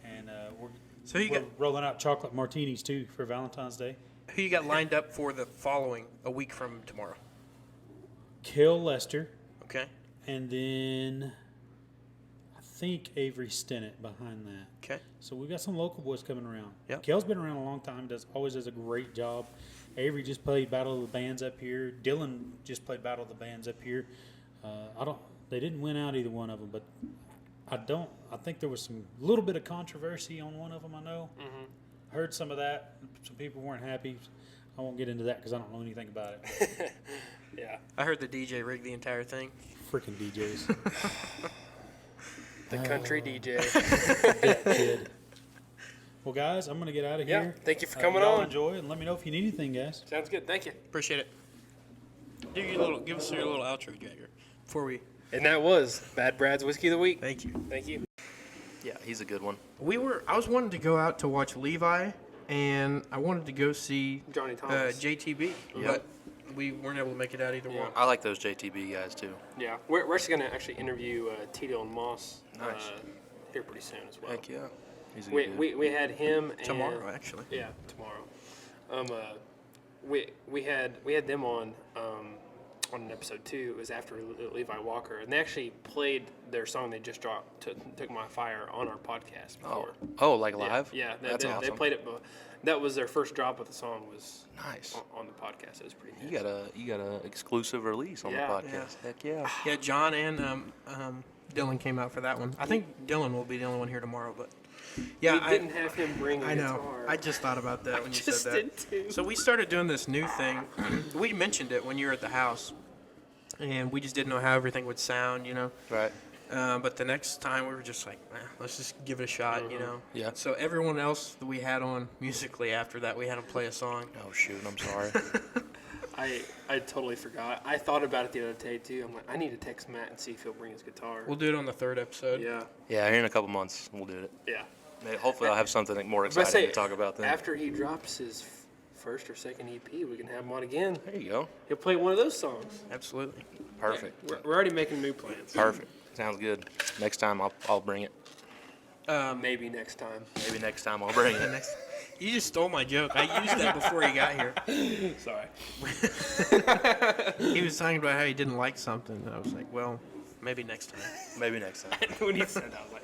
and we're rolling out chocolate martinis too for Valentine's Day. Who you got lined up for the following, a week from tomorrow? Kill Lester, Okay. and then I think Avery Stennett behind that. Okay. So we've got some local boys coming around. Yep. Kale's been around a long time. Always does a great job. Avery just played Battle of the Bands up here. Dylan just played Battle of the Bands up here. They didn't win out either one of them, but I think there was some little bit of controversy on one of them. I know. Mm-hmm. Heard some of that. Some people weren't happy. I won't get into that because I don't know anything about it. Yeah. I heard the DJ rigged the entire thing. Freaking DJs. The country DJ. That kid. Well, guys, I'm going to get out of Yeah. here. Thank you for coming y'all on. enjoy, and let me know if you need anything, guys. Sounds good. Thank you. Appreciate it. Give us your little outro, Jagger, before we. And that was Bad Brad's Whiskey of the Week. Thank you. Thank you. Yeah, he's a good one. I was wanting to go out to watch Levi, and I wanted to go see Johnny Thomas. JTB, Yep. but we weren't able to make it out either one. I like those JTB guys too. Yeah, we're actually going to interview Tito and Moss Nice. here pretty soon as well. Heck yeah. He's a good dude. We had him and, Tomorrow, actually. Yeah, tomorrow. We had them on an episode 2. It was after Levi Walker, and they actually played their song they just dropped, "Took My Fire," on our podcast before. Oh, like live? Yeah, That's they awesome. played it. That was their first drop of the song. Was Nice. on the podcast. It was pretty You got a exclusive release on Yeah. the podcast. Heck yeah. Yeah, John and Dylan came out for that one. I think Dylan will be the only one here tomorrow, but yeah, We didn't have him bring a I know. guitar. I just thought about that when you just said that. did too. So we started doing this new thing. We mentioned it when you were at the house, and we just didn't know how everything would sound, you know. Right. But the next time we were just like, let's just give it a shot, you know. Yeah. So everyone else that we had on musically after that, we had them play a song. Oh shoot, I'm sorry. I totally forgot. I thought about it the other day too. I'm like, I need to text Matt and see if he'll bring his guitar. We'll do it on the 3rd episode. Yeah, Yeah, here in a couple months we'll do it. yeah. Hopefully I'll have something more But I exciting say, to talk about then. after he drops his first or second EP, we can have him on again. There you go. He'll play one of those songs. Absolutely. Perfect. We're already making new plans. Perfect. Sounds good. Next time I'll bring it. Maybe next time. Maybe next time I'll bring it. You just stole my joke. I used that before he got here. Sorry. He was talking about how he didn't like something. And I was like, well, maybe next time. Maybe next time. When he said that, I was like,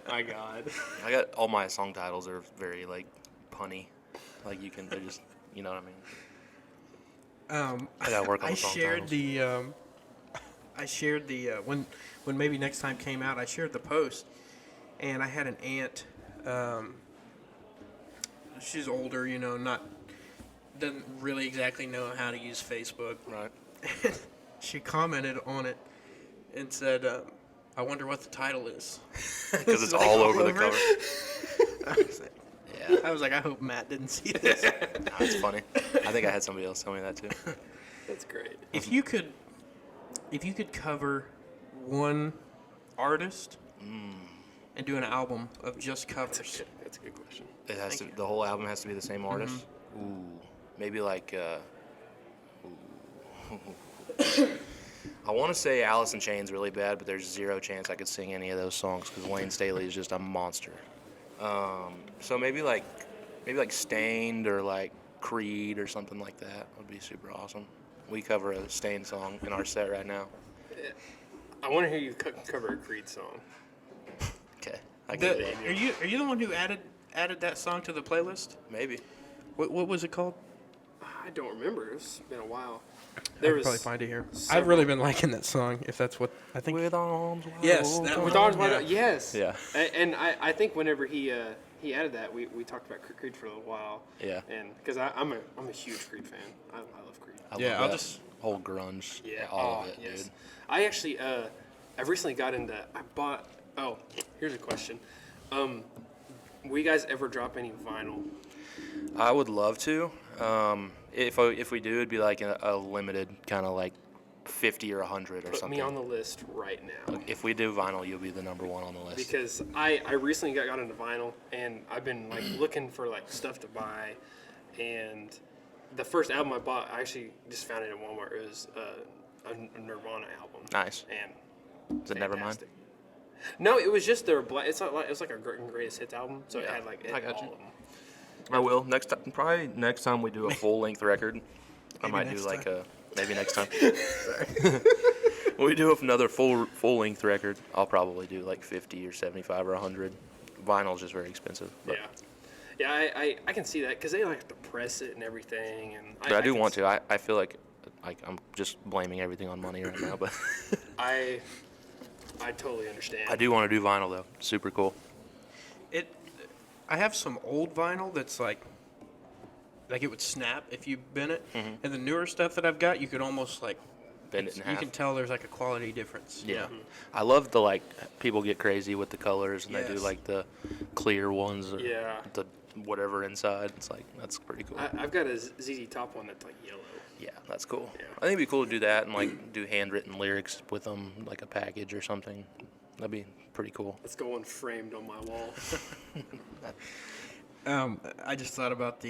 my God. I got all my song titles are very like punny. Like they're just, you know what I mean? I gotta work on the song I shared the when maybe next time came out. I shared the post, and I had an aunt. She's older, you know, doesn't really exactly know how to use Facebook. Right. She commented on it and said, "I wonder what the title is." Because it's all over the cover. Yeah. I was like, I hope Matt didn't see this. That's funny. I think I had somebody else tell me that too. That's great. If you could cover one artist and do an album of just covers, That's a good question. It has to. The whole album has to be the same artist. Ooh, maybe like. I want to say Alice in Chains really bad, but there's zero chance I could sing any of those songs because Wayne Staley is just a monster. So maybe like Stained or like Creed or something like that would be super awesome. We cover a Stained song in our set right now. I want to hear you cover a Creed song. Okay, I get it. Are you the one who added that song to the playlist? Maybe. What was it called? I don't remember. It's been a while. I could probably find it here. I've really been liking that song. If that's what I think. With arms wide Yes, that open. With Arms Wide Open, yes. Yeah. And I think whenever he added that, we talked about Creed for a little while. Yeah. And because I'm a huge Creed fan. I love Creed. I Yeah, love I'll that just- whole grunge. Yeah. all of it, yes. dude. I actually I've recently got into. I bought. Oh, here's a question. Will you guys ever drop any vinyl? I would love to. If we do, it'd be like a limited kind of like 50 or 100 or Put something. me on the list right now. If we do vinyl, you'll be the number one on the list. Because I recently got into vinyl, and I've been like looking for like stuff to buy, and the first album I bought, I actually just found it at Walmart. It was a Nirvana album. Nice. And Is it Nevermind? fantastic. No, it was just their black. It's like a greatest hits album, so it Yeah, had like I got all you. of them. I will probably next time we do a full length record. I might do next like time. maybe next time. When we do another full length record, I'll probably do like 50 or 75 or 100. Vinyl's just very expensive. But, Yeah, I can see that because they like to press it and everything, and but I do want to. I feel like I'm just blaming everything on money right now, but I totally understand. I do want to do vinyl though. Super cool. I have some old vinyl that's like it would snap if you bent it, and the newer stuff that I've got, you could almost like Bend it in you half. can tell there's like a quality difference. Yeah. I love the like people get crazy with the colors and they do Yes. like the clear ones or Yeah. the whatever inside. It's like that's pretty cool. I've got a ZZ Top one that's like yellow. Yeah, that's cool. Yeah. I think it'd be cool to do that and like do handwritten lyrics with them, like a package or something. That'd be pretty cool. It's going framed on my wall. I just thought about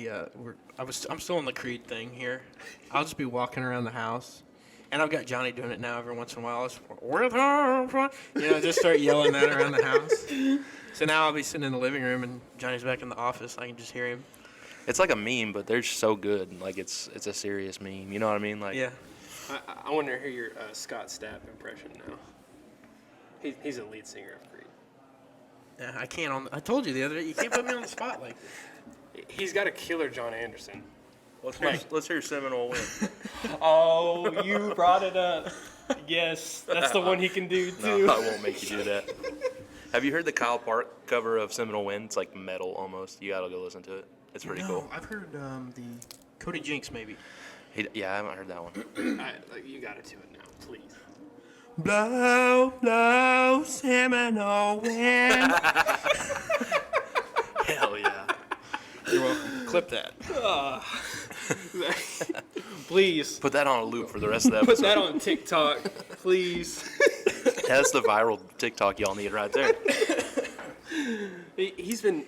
I'm still on the Creed thing here. I'll just be walking around the house, and I've got Johnny doing it now every once in a while. It's, just start yelling that around the house. So now I'll be sitting in the living room, and Johnny's back in the office. I can just hear him. It's like a meme, but they're so good. Like it's a serious meme. You know what I mean? Like Yeah. I want to hear your Scott Stapp impression now. He's a lead singer of Creed. Yeah, I can't. I told you the other day, you can't put me on the spot like this. He's got a killer John Anderson. let's hear Seminole Win. Oh, you brought it up. Yes, that's the one he can do too. No, I won't make you do that. Have you heard the Kyle Park cover of Seminole Wind? It's like metal almost. You gotta go listen to it. It's pretty cool. I've heard the Cody Jinks maybe. Yeah, I haven't heard that one. You gotta do it now, please. Blow, blow, Seminole Wind. Hell yeah. You're welcome. Clip that. Please. Put that on a loop for the rest of the Put episode. that on TikTok, please. That's the viral TikTok y'all need right there. He's been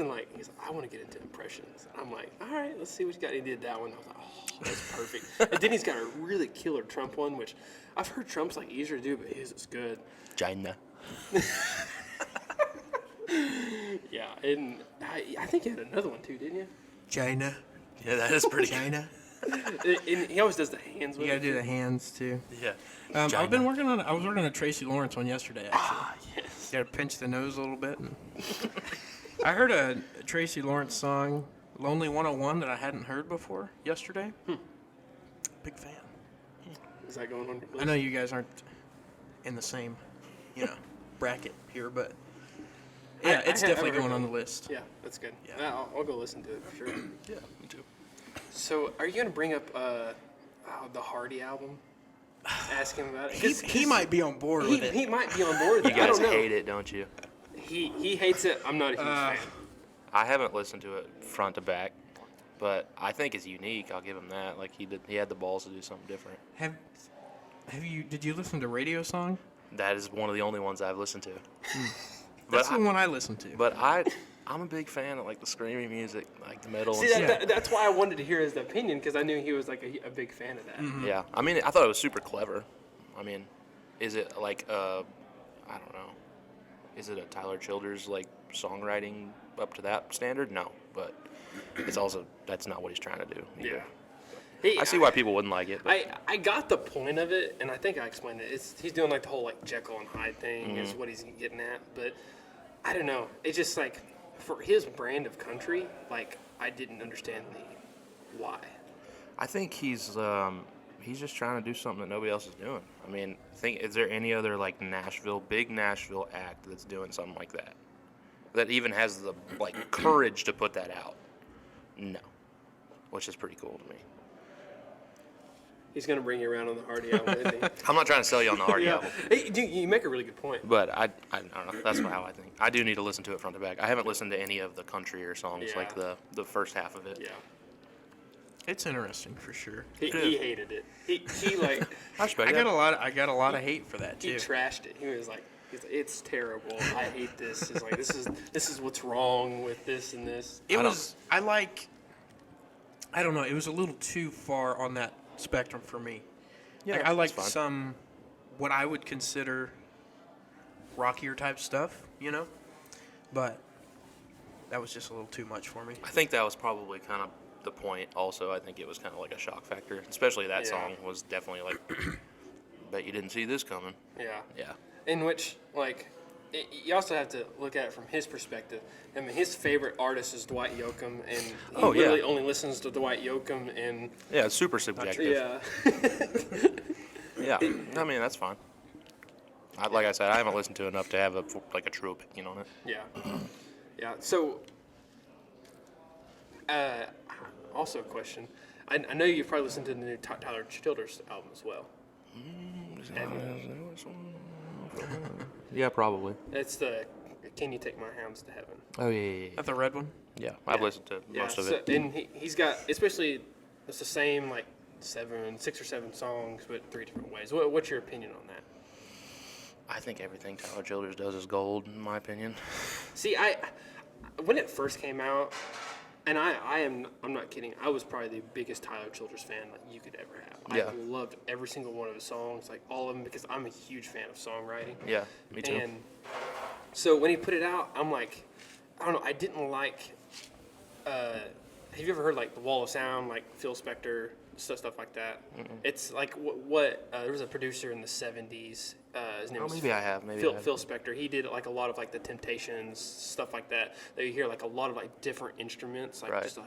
like, I want to get into impressions. I'm like, all right, let's see what you got. He did that one. I was like, oh, that's perfect. And then he's got a really killer Trump one, which I've heard Trump's like easier to do, but his is good. China. Yeah, and I think you had another one too, didn't you? China. Yeah, that is pretty good. China. And he always does the hands with You it. gotta do the hands too. Yeah. I've been working on. I was working on a Tracy Lawrence one yesterday. Actually, Ah, yes. gotta pinch the nose a little bit. I heard a Tracy Lawrence song, "Lonely 101," that I hadn't heard before yesterday. Big fan. Is that going on your list? I know you guys aren't in the same, bracket here, but yeah, I it's have definitely ever going heard on the it. list. Yeah, that's good. Yeah. Yeah, I'll go listen to it for sure. Yeah, me too. So, are you gonna bring up the Hardy album? Ask him about it. He might be on board with it. He might be on board with You it. I guys don't know. hate it, don't you? He hates it. I'm not a huge fan. I haven't listened to it front to back, but I think it's unique. I'll give him that. Like he had the balls to do something different. Have you? Did you listen to Radio Song? That is one of the only ones I've listened to. That's the one I listened to. But I'm a big fan of like the screaming music, like the metal. See, and stuff. that's why I wanted to hear his opinion, because I knew he was like a big fan of that. Yeah, I mean, I thought it was super clever. I mean, is it like I don't know, is it a Tyler Childers like songwriting up to that standard? No, but it's also that's not what he's trying to do either. Yeah. I see why people wouldn't like it. But I got the point of it, and I think I explained it. He's doing like the whole like Jekyll and Hyde thing is what he's getting at, but I don't know. It's just like for his brand of country, like I didn't understand the why. I think he's just trying to do something that nobody else is doing. I mean, is there any other like big Nashville act that's doing something like that? That even has the like courage to put that out? No. Which is pretty cool to me. He's gonna bring you around on the Hardy album, isn't he? I'm not trying to sell you on the Hardy album, Hey, you make a really good point. but I don't know. That's how I think. I do need to listen to it front to back. I haven't listened to any of the countryer songs, Yeah. like the first half of it. Yeah, It's interesting for sure. he hated it. He like I respect I that. got a lot of hate for that he too. trashed it. He was like, it's terrible. I hate this. He's like, this is what's wrong with this and this. I don't know. It was a little too far on that spectrum for me. Yeah, Like, I like that's fine. some, what I would consider rockier type stuff, but that was just a little too much for me. I think that was probably kind of the point. Also, I think it was kind of like a shock factor, especially that Yeah. song was definitely like, bet you didn't see this coming. Yeah. Yeah. In which, like, you also have to look at it from his perspective. I mean, his favorite artist is Dwight Yoakam, and he literally only listens to Dwight Yoakam. And Yeah, it's super subjective. yeah, Yeah. I mean, that's fine. Like I said, I haven't listened to enough to have a true opinion on it. yeah. So, also a question. I know you've probably listened to the new Tyler Childers album as well. Yeah, probably. It's the "Can You Take My Hounds to Heaven." Oh yeah. Not the red one? Yeah, I've listened to most of it. And he's got, especially, it's the same like 6 or 7 songs, but 3 different ways. What's your opinion on that? I think everything Tyler Childers does is gold, in my opinion. See, when it first came out, and I'm not kidding. I was probably the biggest Tyler Childers fan like you could ever have. Yeah. I loved every single one of his songs, like all of them, because I'm a huge fan of songwriting. Yeah, me too. And so when he put it out, I'm like, I don't know. I didn't like. Have you ever heard like the Wall of Sound, like Phil Spector, stuff like that? It's like what there was a producer in the '70s. His name was maybe I have. Maybe Phil, I have. Phil Spector. He did like a lot of like the Temptations, stuff like that. That you hear like a lot of like different instruments, like Right. just a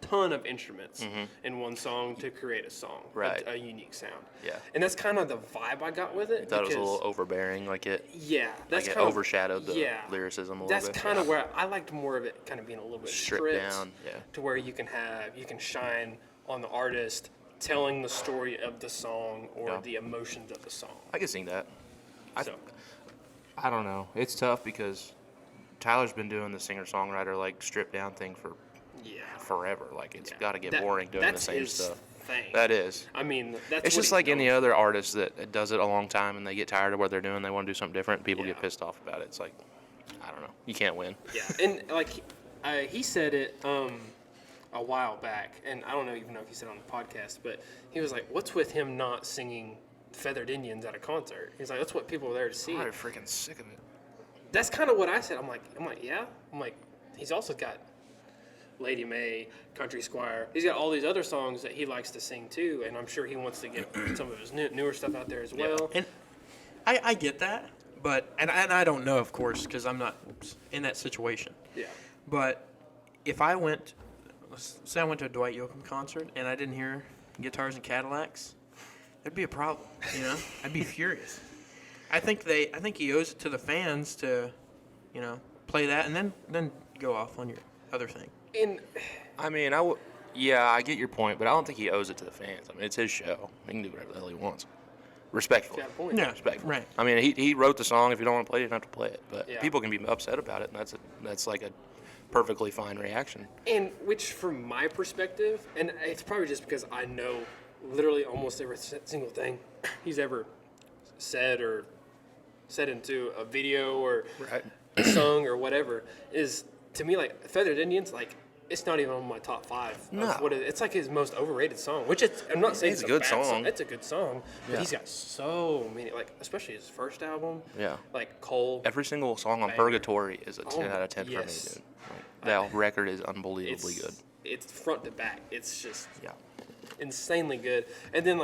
ton of instruments in one song to create a song, Right. a unique sound. Yeah. And that's kind of the vibe I got with it. I thought it was a because- little overbearing, like it that's it kind overshadowed the yeah, lyricism a little That's bit. kind of where I liked more of it, kind of being a little bit Stripped down, yeah. to where you can shine on the artist telling the story of the song or Yeah. the emotions of the song. I can sing that. So I don't know. It's tough because Tyler's been doing the singer-songwriter like stripped down thing for yeah, forever. Like it's yeah. got to get That- boring doing the that's same his stuff. Thing. That is. I mean, that's It's what just he's like known any for. other artist that does it a long time and they get tired of what they're doing. They want to do something different. People Yeah. get pissed off about it. It's like, I don't know. You can't win. Yeah, and like he said it a while back, and I don't even know if he said it on the podcast, but he was like, "What's with him not singing Feathered Indians at a concert?" He's like, "That's what people are there to see." I'm freaking sick of it. That's kind of what I said. I'm like, yeah. I'm like, he's also got Lady May, Country Squire. He's got all these other songs that he likes to sing too, and I'm sure he wants to get some of his newer stuff out there as well. And I get that, but and I don't know, of course, because I'm not in that situation. Yeah. But if I went, say I went to a Dwight Yoakam concert and I didn't hear Guitars and Cadillacs, that'd be a problem. You know, I'd be furious. I think he owes it to the fans to, play that and then go off on your other thing. And I mean, I get your point, but I don't think he owes it to the fans. I mean, it's his show. He can do whatever the hell he wants. Respectfully. got a point. Yeah, Respectfully. right. I mean, he wrote the song. If you don't want to play it, you don't have to play it. But Yeah. people can be upset about it, and that's like a perfectly fine reaction. And which, from my perspective, and it's probably just because I know literally almost every single thing he's ever said or said into a video or Right. sung or whatever, is to me like Feathered Indians, like it's not even on my top 5. No. Of it's like his most overrated song, which I'm not saying It's it's a good bad song. It's a good song, but Yeah. he's got so many, like especially his first album. Yeah. Like Cole. Every single song on Banger. Purgatory is a 10 out of 10 yes. for me, dude. Like, that record is unbelievably good. It's front to back. It's just Yeah. insanely good. And then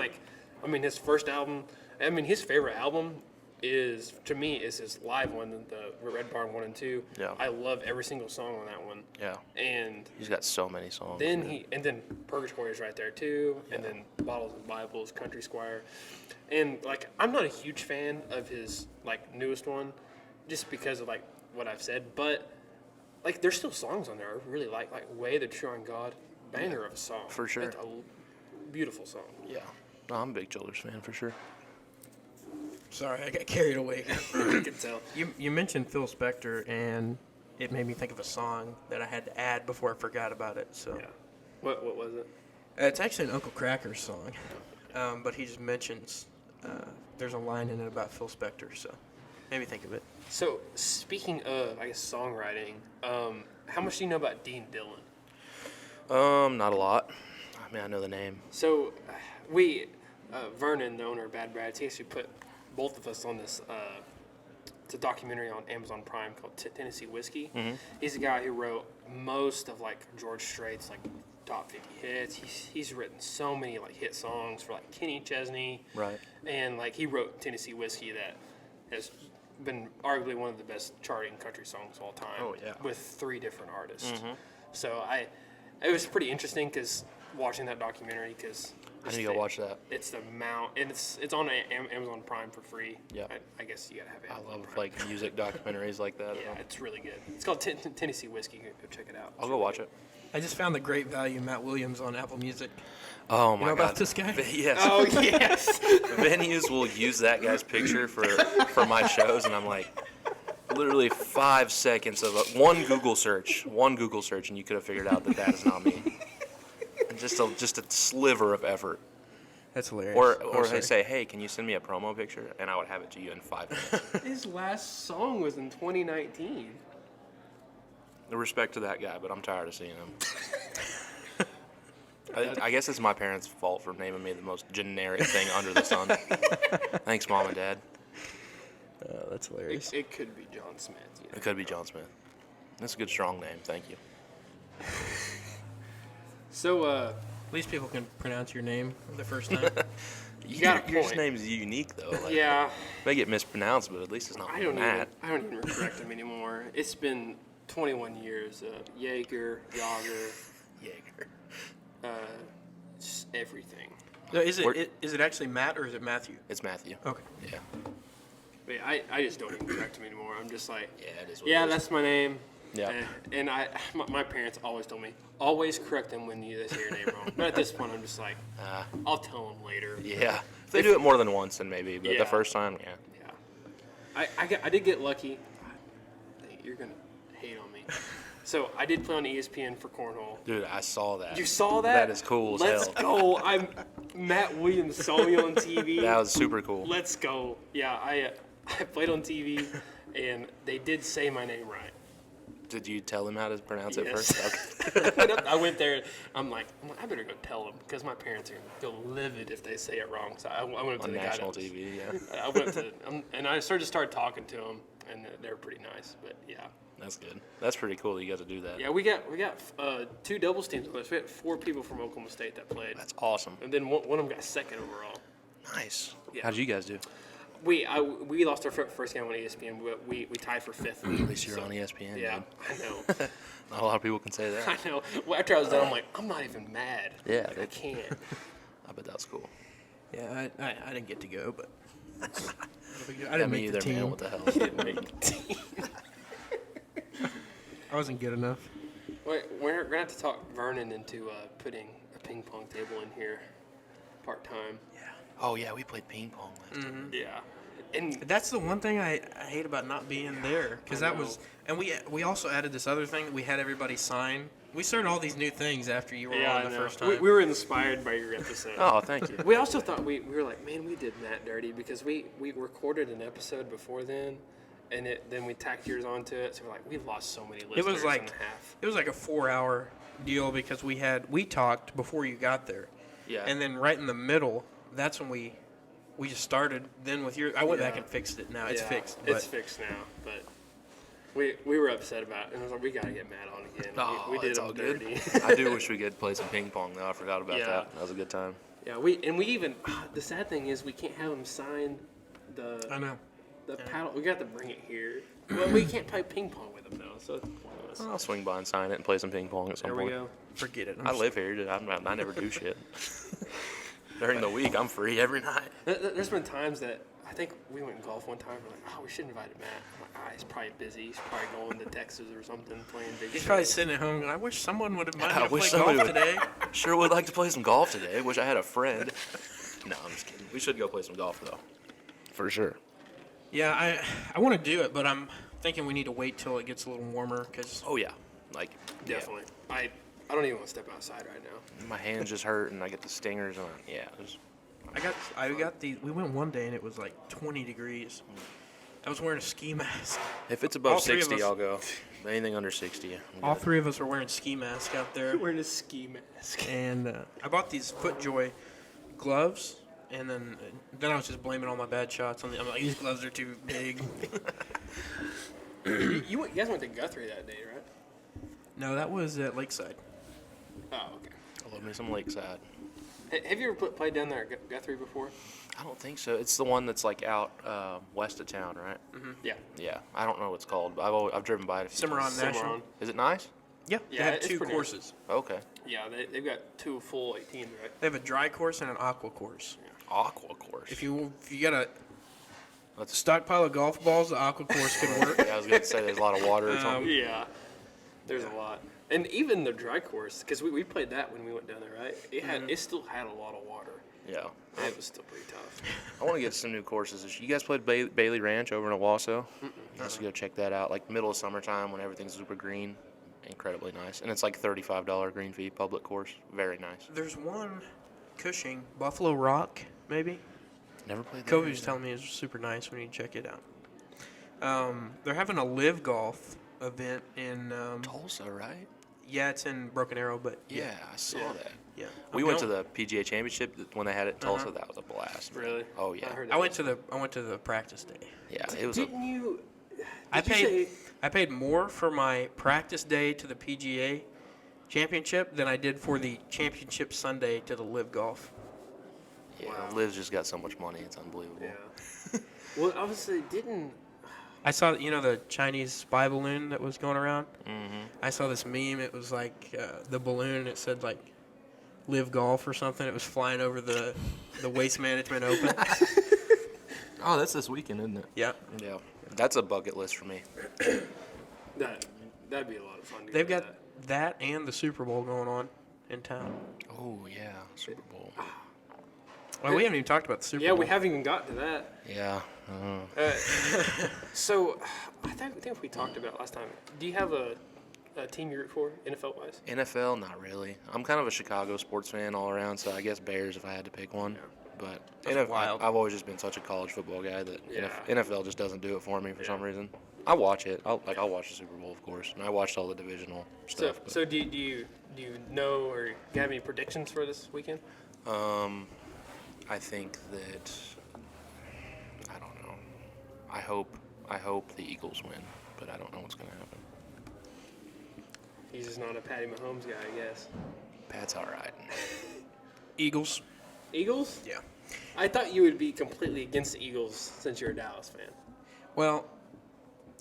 his first album, his favorite album is his live one, the Red Barn 1 and 2. Yeah. I love every single song on that one. Yeah. And He's got so many songs. then dude. then Purgatory is right there too, and then Bottles and Bibles, Country Squire. And I'm not a huge fan of his newest one just because of what I've said, but there's still songs on there I really like Way, The True on God, banger of a song. For sure. It's a beautiful song. Yeah. No, I'm a big Childers fan for sure. Sorry, I got carried away. You can tell. You mentioned Phil Spector, and it made me think of a song that I had to add before I forgot about it. So Yeah. What was it? It's actually an Uncle Kracker song, but he just mentions there's a line in it about Phil Spector, so made me think of it. So speaking of, I guess, songwriting, how much do you know about Dean Dillon? Not a lot. I mean, I know the name. So Vernon, the owner of Bad Brads, he actually put both of us on this. It's a documentary on Amazon Prime called Tennessee Whiskey. Mm-hmm. He's the guy who wrote most of George Strait's top 50 hits. He's written so many hit songs for Kenny Chesney. Right. And he wrote Tennessee Whiskey that has been arguably one of the best charting country songs of all time. Oh, yeah. With 3 different artists. Mm-hmm. So it was pretty interesting because watching that documentary because I need to go watch that. it's the amount, and it's on Amazon Prime for free. Yeah. I guess you gotta have I Amazon love Prime. music documentaries like that. Yeah, it's really good. It's called Tennessee Whiskey. Go check it out. I'll go watch it. I just found the great value Matt Williams on Apple Music. Oh my know god. about this guy? Yes. Oh yes. Venues will use that guy's picture for my shows, and I'm like, literally 5 seconds of one Google search, and you could have figured out that is not me. And just a sliver of effort. That's hilarious. Or they say, hey, can you send me a promo picture? And I would have it to you in 5 minutes. His last song was in 2019. The respect to that guy, but I'm tired of seeing him. I guess it's my parents' fault for naming me the most generic thing under the sun. Thanks, Mom and Dad. That's hilarious. It could be John Smith. You know? It could be John Smith. That's a good, strong name. Thank you. So, At least people can pronounce your name the first time. got a Your point. name's unique, though. Like, yeah, may get mispronounced, but at least it's not Matt. I don't even correct him anymore. It's been 21 years of Jaeger, Jaeger. just everything. No, is it actually Matt or is it Matthew? It's Matthew. Okay. Yeah. But yeah, I just don't even correct him anymore. I'm just like, Yeah, it is what yeah, it is. that's my name. Yeah. And my parents always told me, always correct them when they say your name wrong. But at this point, I'm just like, I'll tell them later. Yeah. If they do it more than once, then maybe. But Yeah. the first time, yeah. Yeah. I did get lucky. You're going to hate on me. So I did play on ESPN for cornhole. Dude, I saw that. You saw that? That is cool as Let's hell. go. Matt Williams saw me on TV. That was super cool. Let's go. Yeah, I played on TV, and they did say my name right. Did you tell him how to pronounce it Yes. first? Okay. I went there. I'm like, I better go tell them because my parents are gonna go livid if they say it wrong. So I went up to On the guy. national that was- TV, yeah. I went up to and I started talking to them, and they were pretty nice. But yeah, That's good. That's pretty cool that you got to do that. yeah, we got 2 doubles teams on this. We had 4 people from Oklahoma State that played, That's awesome. and then one of them got second overall. Nice. Yeah. How'd you guys do? We lost our first game on ESPN, but we tied for 5th. At least you're on ESPN. Yeah, Dude. I know. Not a lot of people can say that. I know. Well, after I was done, I'm like, I'm not even mad. Yeah, Like, I can't. I bet that's cool. Yeah, I didn't get to go, but I Yeah, didn't me make the either, man. team. What the hell? Didn't make the team. I wasn't good enough. Wait, we're gonna have to talk Vernon into putting a ping pong table in here, part time. Oh, yeah, we played ping pong last time. Yeah, and That's the one thing I hate about not being there, because I that know. was, and we also added this other thing that we had everybody sign. We started all these new things after you were yeah, on I the know. first time. We were inspired by your episode. Oh, thank you. We also thought we were like, man, we did Matt dirty because we recorded an episode before then, and then we tacked yours onto it. So we're like, we lost so many listeners It was like in half. it was like a 4-hour deal because we talked before you got there, Yeah. and then right in the middle, that's when we just started. Then with your, I went back Yeah. and fixed it. Now it's Yeah, fixed. It's but- fixed now, but we were upset about it, and I was like, we gotta get Matt on again. Oh, we did it's him all good. dirty. I do wish we could play some ping pong, though. I forgot about Yeah. that. That was a good time. Yeah, we even the sad thing is we can't have him sign I know. the paddle. We got to bring it here. Well, we can't play ping pong with him though, so it's pointless. I'll swing by and sign it and play some ping pong at some There we point. go. Forget it. I live here. Dude. I never do shit. During the week, I'm free every night. There's been times that I think we went golf one time. We're like, oh, we should invite Matt. I'm like, he's probably busy. He's probably going to Texas or something, playing big. He's shows." probably sitting at home going, I wish someone would have I minded to wish play golf somebody would. today. Sure would like to play some golf today. Wish I had a friend. No, I'm just kidding. We should go play some golf, though. For sure. Yeah, I want to do it, but I'm thinking we need to wait till it gets a little warmer because Oh, yeah. Like, yeah. Definitely. I don't even want to step outside right now. My hands just hurt, and I get the stingers. And I got these. We went one day and it was like 20 degrees. I was wearing a ski mask. If it's All above three of 60, us- I'll go. Anything under 60, I'm All good. 3 of us were wearing ski masks out there, Wearing a ski mask. and I bought these FootJoy gloves. And then I was just blaming all my bad shots on I'm like, these gloves are too big. You guys went to Guthrie that day, right? No, that was at Lakeside. Oh, okay. I love me some Lakeside. Have you ever played down there at Guthrie before? I don't think so. It's the one that's like out west of town, right? Yeah. Yeah. I don't know what it's called, but I've driven by it a few Cimarron times. National. Cimarron. Is it nice? Yeah, Yeah, they have it's 2 pretty courses. Okay. Yeah, they've got 2 full 18s, right? They have a dry course and an aqua course. Aqua course. If you got a That's- stockpile of golf balls, the aqua course could work. Yeah, I was going to say there's a lot of water or something. Yeah. There's a lot. And even the dry course, because we played that when we went down there, right? It still had a lot of water. Yeah. And it was still pretty tough. I want to get some new courses. You guys played Bailey Ranch over in Owasso? You guys should go check that out. Like middle of summertime when everything's super green. Incredibly nice. And it's like $35 green fee public course. Very nice. There's one Cushing, Buffalo Rock, maybe. Never played that. Kobe was telling me it's super nice. We need to check it out. They're having a live golf event in. Tulsa, right? Yeah, it's in Broken Arrow, but Yeah, I saw that. yeah. We went to the PGA Championship when they had it in Tulsa. Uh-huh. That was a blast. Really? Oh yeah. I heard I went to the practice day. Yeah, it was. Didn't you? I Did you paid say- I paid more for my practice day to the PGA Championship than I did for the Championship Sunday to the Live Golf. Yeah, Wow. Liv's just got so much money. It's unbelievable. Yeah. Well, obviously didn't. I saw, the Chinese spy balloon that was going around. Mm-hmm. I saw this meme. It was like the balloon. It said like Live Golf or something. It was flying over the Waste Management Open. Oh, that's this weekend, isn't it? Yeah. Yeah. That's a bucket list for me. That'd be a lot of fun. To They've go to got that and the Super Bowl going on in town. Oh yeah, Super Bowl. Well, we haven't even talked about the Super Yeah, Bowl. we haven't even got to that. Yeah. So, I think we talked about it last time. Do you have a team you root for, NFL wise? NFL, not really. I'm kind of a Chicago sports fan all around, so I guess Bears if I had to pick one. But wild. I've always just been such a college football guy that Yeah. NFL just doesn't do it for me for some reason. I watch it. I'll watch the Super Bowl, of course, and I watched all the divisional stuff. So do you know or do you have any predictions for this weekend? I think that I don't know. I hope the Eagles win, but I don't know what's gonna happen. He's just not a Patty Mahomes guy, I guess. Pat's all right. Eagles. Eagles? Yeah. I thought you would be completely against the Eagles since you're a Dallas fan. Well,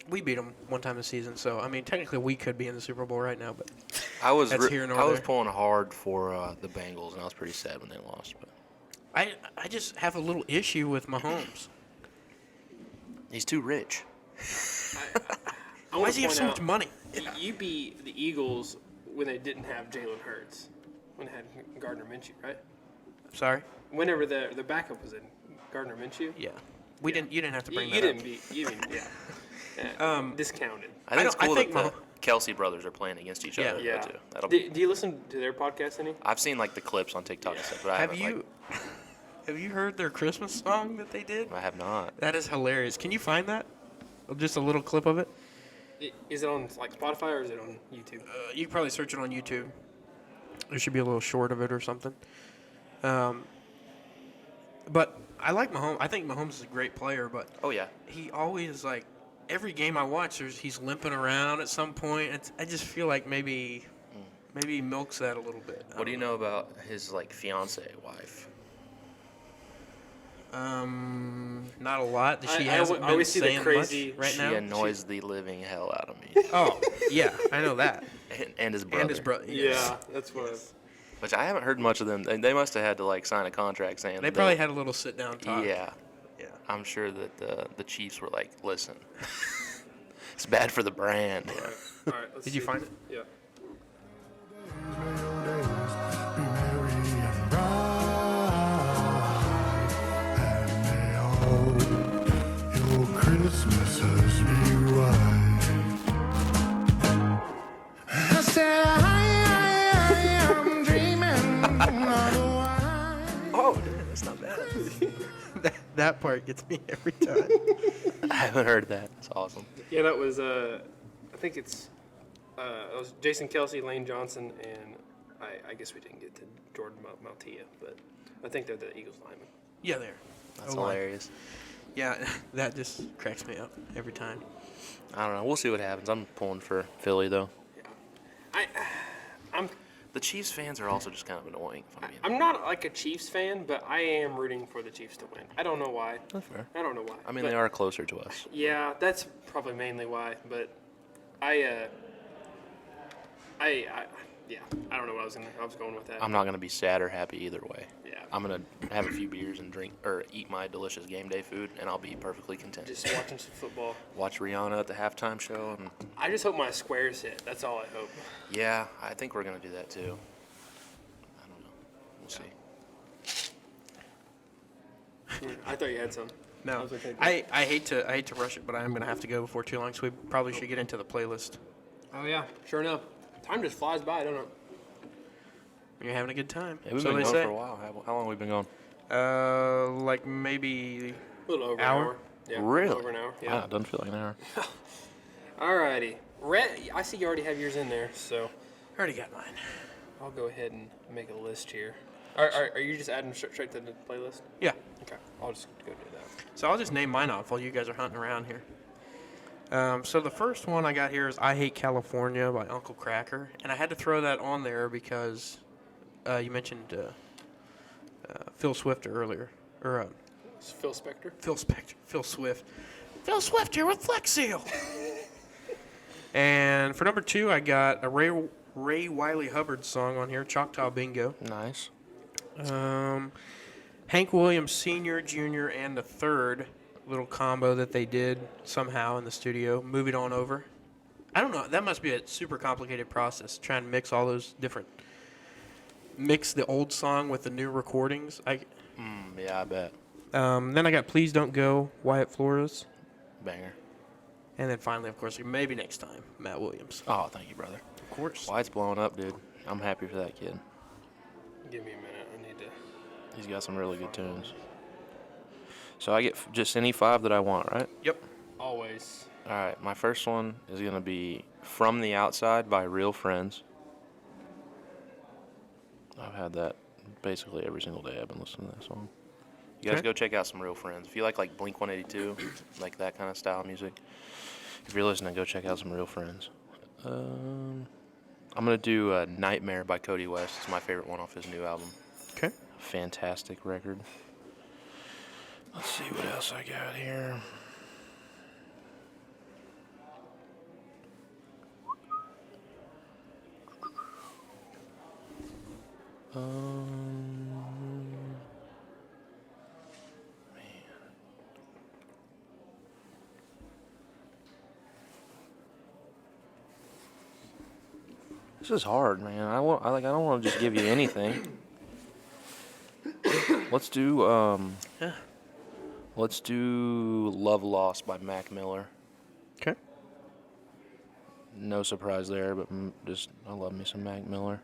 we beat them one time this season, so I mean, technically we could be in the Super Bowl right now, but I was That's here nor I was there. pulling hard for the Bengals, and I was pretty sad when they lost. But I just have a little issue with Mahomes. he's too rich. I Why wanna does he have point so much out, money? You beat the Eagles when they didn't have Jalen Hurts, when they had Gardner Minshew, right? Sorry. Whenever the backup was in Gardner Minshew. Yeah. We didn't. You didn't have to bring You that didn't up. beat. You didn't. Discounted. I think it's I cool think that the Kelsey brothers are playing against each other. Yeah. Too. That'll Do you listen to their podcast any? I've seen like the clips on TikTok and stuff, but I Have haven't. you have you heard their Christmas song that they did? I have not. That is hilarious. Can you find that? Just a little clip of it. Is it on like Spotify or is it on YouTube? You can probably search it on YouTube. There should be a little short of it or something. But I like Mahomes. I think Mahomes is a great player, but Oh yeah. he always like every game I watch, he's limping around at some point. I just feel like maybe he milks that a little bit. What do you know about his like fiance wife? Not a lot. She I hasn't been always see the saying crazy- much right She now. annoys the living hell out of me. Oh yeah, I know that. and his brother. And his brother. Yeah, that's what. Which I haven't heard much of them. They must have had to like sign a contract saying. They that probably had a little sit down talk. Yeah. Yeah. I'm sure that the Chiefs were like, listen, it's bad for the brand. All right. Let's Did you see. find it? Yeah. Christmases be right. I said, I'm dreaming otherwise. Oh, that's not bad. That part gets me every time. I haven't heard that. That's awesome. Yeah, that was. I think it was Jason Kelsey, Lane Johnson, and I guess we didn't get to Jordan Maltia, but I think they're the Eagles linemen. Yeah, there. That's Oh, wow. hilarious. Yeah, that just cracks me up every time. I don't know. We'll see what happens. I'm pulling for Philly though. I'm The Chiefs fans are also just kind of annoying. If I'm being I'm not like a Chiefs fan, but I am rooting for the Chiefs to win. I don't know why. That's fair. I don't know why. I mean, but they are closer to us. Yeah, that's probably mainly why. But I don't know what I was going with that. I'm not gonna be sad or happy either way. Yeah. I'm gonna have a few beers and drink or eat my delicious game day food, and I'll be perfectly content. Just watching some football. Watch Rihanna at the halftime show, and I just hope my squares hit. That's all I hope. yeah, I think we're gonna do that too. I don't know. We'll see. I thought you had some. No, was okay. I hate to rush it, but I am gonna have to go before too long. So we probably should get into the playlist. Oh yeah, sure enough. Time just flies by, don't it? You're having a good time. Yeah, we've so been they going say. for a while. How long have we been going? Like maybe A little over Hour? an hour. Yeah, Really? over an hour. Wow, Yeah. it doesn't feel like an hour. Alrighty. Rhett, I see you already have yours in there, so Already got mine. I'll go ahead and make a list here. Are you just adding straight to the playlist? Yeah. Okay, I'll just go do that. So I'll just name mine off while you guys are hunting around here. So the first one I got here is "I Hate California" by Uncle Kracker, and I had to throw that on there because you mentioned Phil Swift earlier, or It's Phil Spector. Phil Swift here with Flex Seal. And for number 2, I got a Ray Wiley Hubbard song on here, "Choctaw Bingo." Nice. Hank Williams Sr., Jr., and the third little combo that they did somehow in the studio, "Move It On Over." I don't know. That must be a super complicated process, trying to mix all those mix the old song with the new recordings. Yeah, I bet. Then I got "Please Don't Go," Wyatt Flores. Banger. And then finally, of course, maybe next time, Matt Williams. Oh, thank you, brother. Of course. Wyatt's blowing up, dude. I'm happy for that kid. Give me a minute. I need to. He's got some really good tunes. So I get just any 5 that I want, right? Yep. Always. All right, my first one is going to be "From the Outside" by Real Friends. I've had that basically every single day I've been listening to that song. You guys Okay. go check out some Real Friends. If you like Blink 182, like that kind of style music, if you're listening, go check out some Real Friends. I'm going to do "Nightmare" by Cody West. It's my favorite one off his new album. Okay. Fantastic record. Let's see what else I got here. This is hard, man. I don't want to just give you anything. Let's do "Love Lost" by Mac Miller. Okay. No surprise there, but I love me some Mac Miller.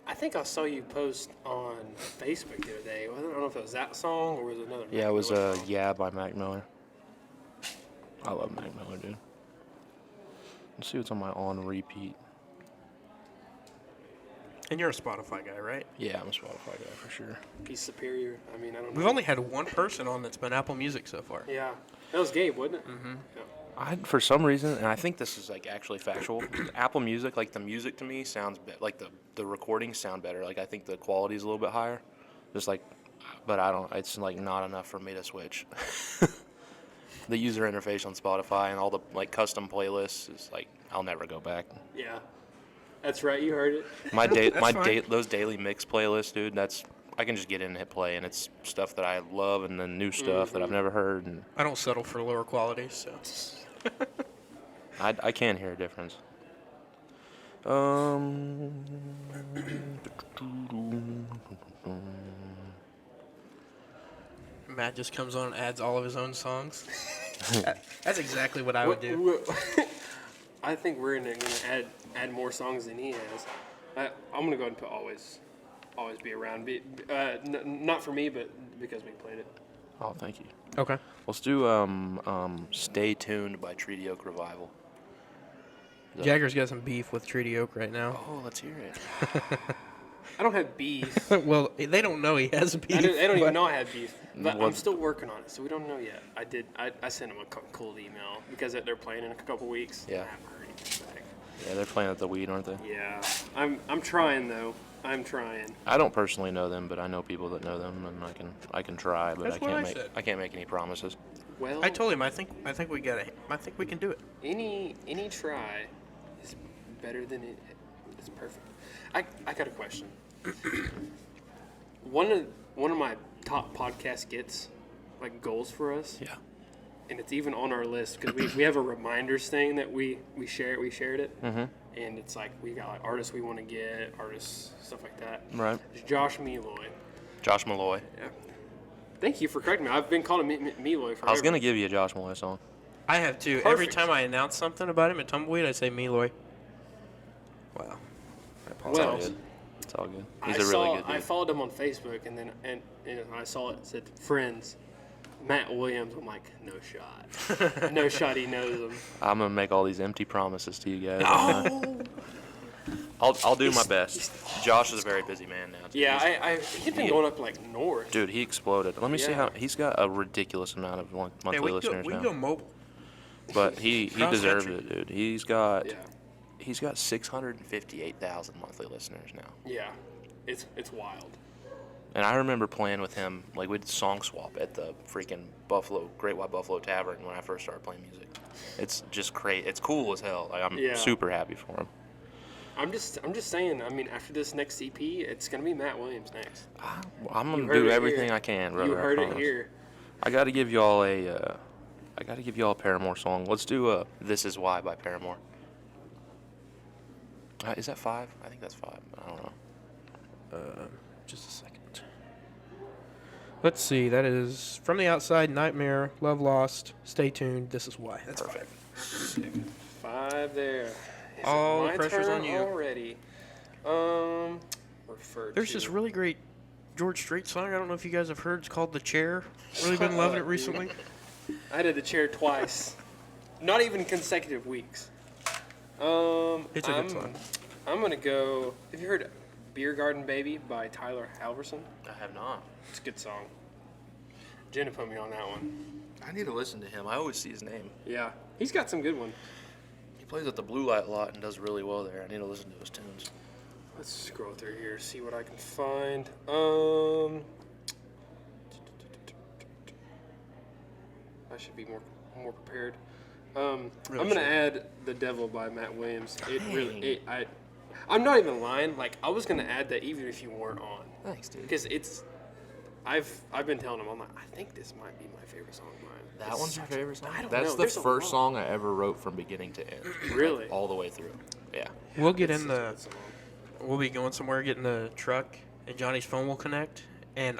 I think I saw you post on Facebook the other day. I don't know if it was that song or was it another. Yeah, it was Miller song. "Yeah" by Mac Miller. I love Mac Miller, dude. Let's see what's on my on repeat. And you're a Spotify guy, right? Yeah, I'm a Spotify guy for sure. He's superior. I mean, I don't know. We've only had one person on that's been Apple Music so far. Yeah, that was Gabe, wasn't it? Mm-hmm. Yeah. For some reason, and I think this is actually factual, Apple Music, the music to me sounds the recordings sound better. I think the quality is a little bit higher. But I don't. It's not enough for me to switch. The user interface on Spotify and all the custom playlists is I'll never go back. Yeah, that's right. You heard it. Those daily mix playlists, dude. I can just get in and hit play, and it's stuff that I love, and then new stuff that I've never heard. And I don't settle for lower quality, so. I can't hear a difference. Matt just comes on and adds all of his own songs. That's exactly what I would do. I think we're gonna add more songs than he has. I'm gonna go ahead and put always be around. Not for me, but because we played it. Oh, thank you. Okay. Let's do "Stay Tuned" by Treaty Oak Revival. Jagger's got some beef with Treaty Oak right now. Oh, let's hear it. I don't have beef. Well, they don't know he has beef. They don't even know I have beef. But What- I'm still working on it, so we don't know yet. I sent them a cold email because they're playing in a couple weeks. Yeah. I haven't heard anything back. Yeah, they're playing at the Weed, aren't they? Yeah. I'm trying though. I'm trying. I don't personally know them, but I know people that know them, and I can try, but That's what I said. I can't make any promises. Well, I told him I think we got it. I think we can do it. any try is better than it. It's perfect. I got a question. One of my top podcast gets goals for us. Yeah. And it's even on our list because we have a reminders thing that we shared. We shared it, and it's we got artists we want to get, artists, stuff like that. Right. It's Josh Meloy. Josh Malloy. Yeah. Thank you for correcting me. I've been calling him Meloy forever. I was gonna give you a Josh Malloy song. I have too. Every Perfect. time I announce something about him at Tumbleweed, I say Meloy. Wow. It's Well, all good. It's all good. He's I a really good I dude. followed him on Facebook, and then I saw it said friends, Matt Williams, I'm like, no shot. No shot he knows him. I'm gonna make all these empty promises to you guys. Oh! I'll do my best. Josh is a very busy man now. Too. Yeah, he's been going up like north. Dude, he exploded. Let me see Yeah. how he's got a ridiculous amount of monthly Hey, we listeners can now. go mobile. But he deserves Cross-country. it, dude. He's got Yeah. 658,000 monthly listeners now. Yeah. It's wild. And I remember playing with him, like we did song swap at the freaking Great White Buffalo Tavern when I first started playing music. It's just great. It's cool as hell. Like, I'm Yeah. super happy for him. I'm just saying, I mean, after this next EP, it's going to be Matt Williams next. I'm You gonna heard do it everything here. I can, brother. You I heard it promise. here. I gotta give y'all a Paramore song. Let's do "This Is Why" by Paramore. Is that 5? I think that's 5. I don't know. Just a second. Let's see. That is From the Outside, Nightmare, Love Lost, Stay Tuned, This Is Why. That's Perfect. 5 there. Is it All my the pressure's turn on you. already. Referred There's to. this really great George Strait song. I don't know if you guys have heard. It's called The Chair. Really been loving it recently. I did the chair twice. Not even consecutive weeks. It's a good song. I'm going to go. Have you heard Beer Garden Baby by Tyler Halverson? I have not. It's a good song. Jenna put me on that one. I need to listen to him. I always see his name. Yeah. He's got some good ones. He plays at the Blue Light a lot and does really well there. I need to listen to his tunes. Let's scroll through here, see what I can find. I should be more prepared. I'm gonna add "The Devil" by Matt Williams. I'm not even lying. Like, I was gonna add that even if you weren't on, Thanks, dude. because I've been telling him, I'm like, I think this might be my favorite song of mine. That one's your favorite song? I don't That's know. the There's a first lot. song I ever wrote from beginning to end. Really? All the way through. Yeah. We'll get It's in such a the. good song. We'll be going somewhere, get in the truck, and Johnny's phone will connect, and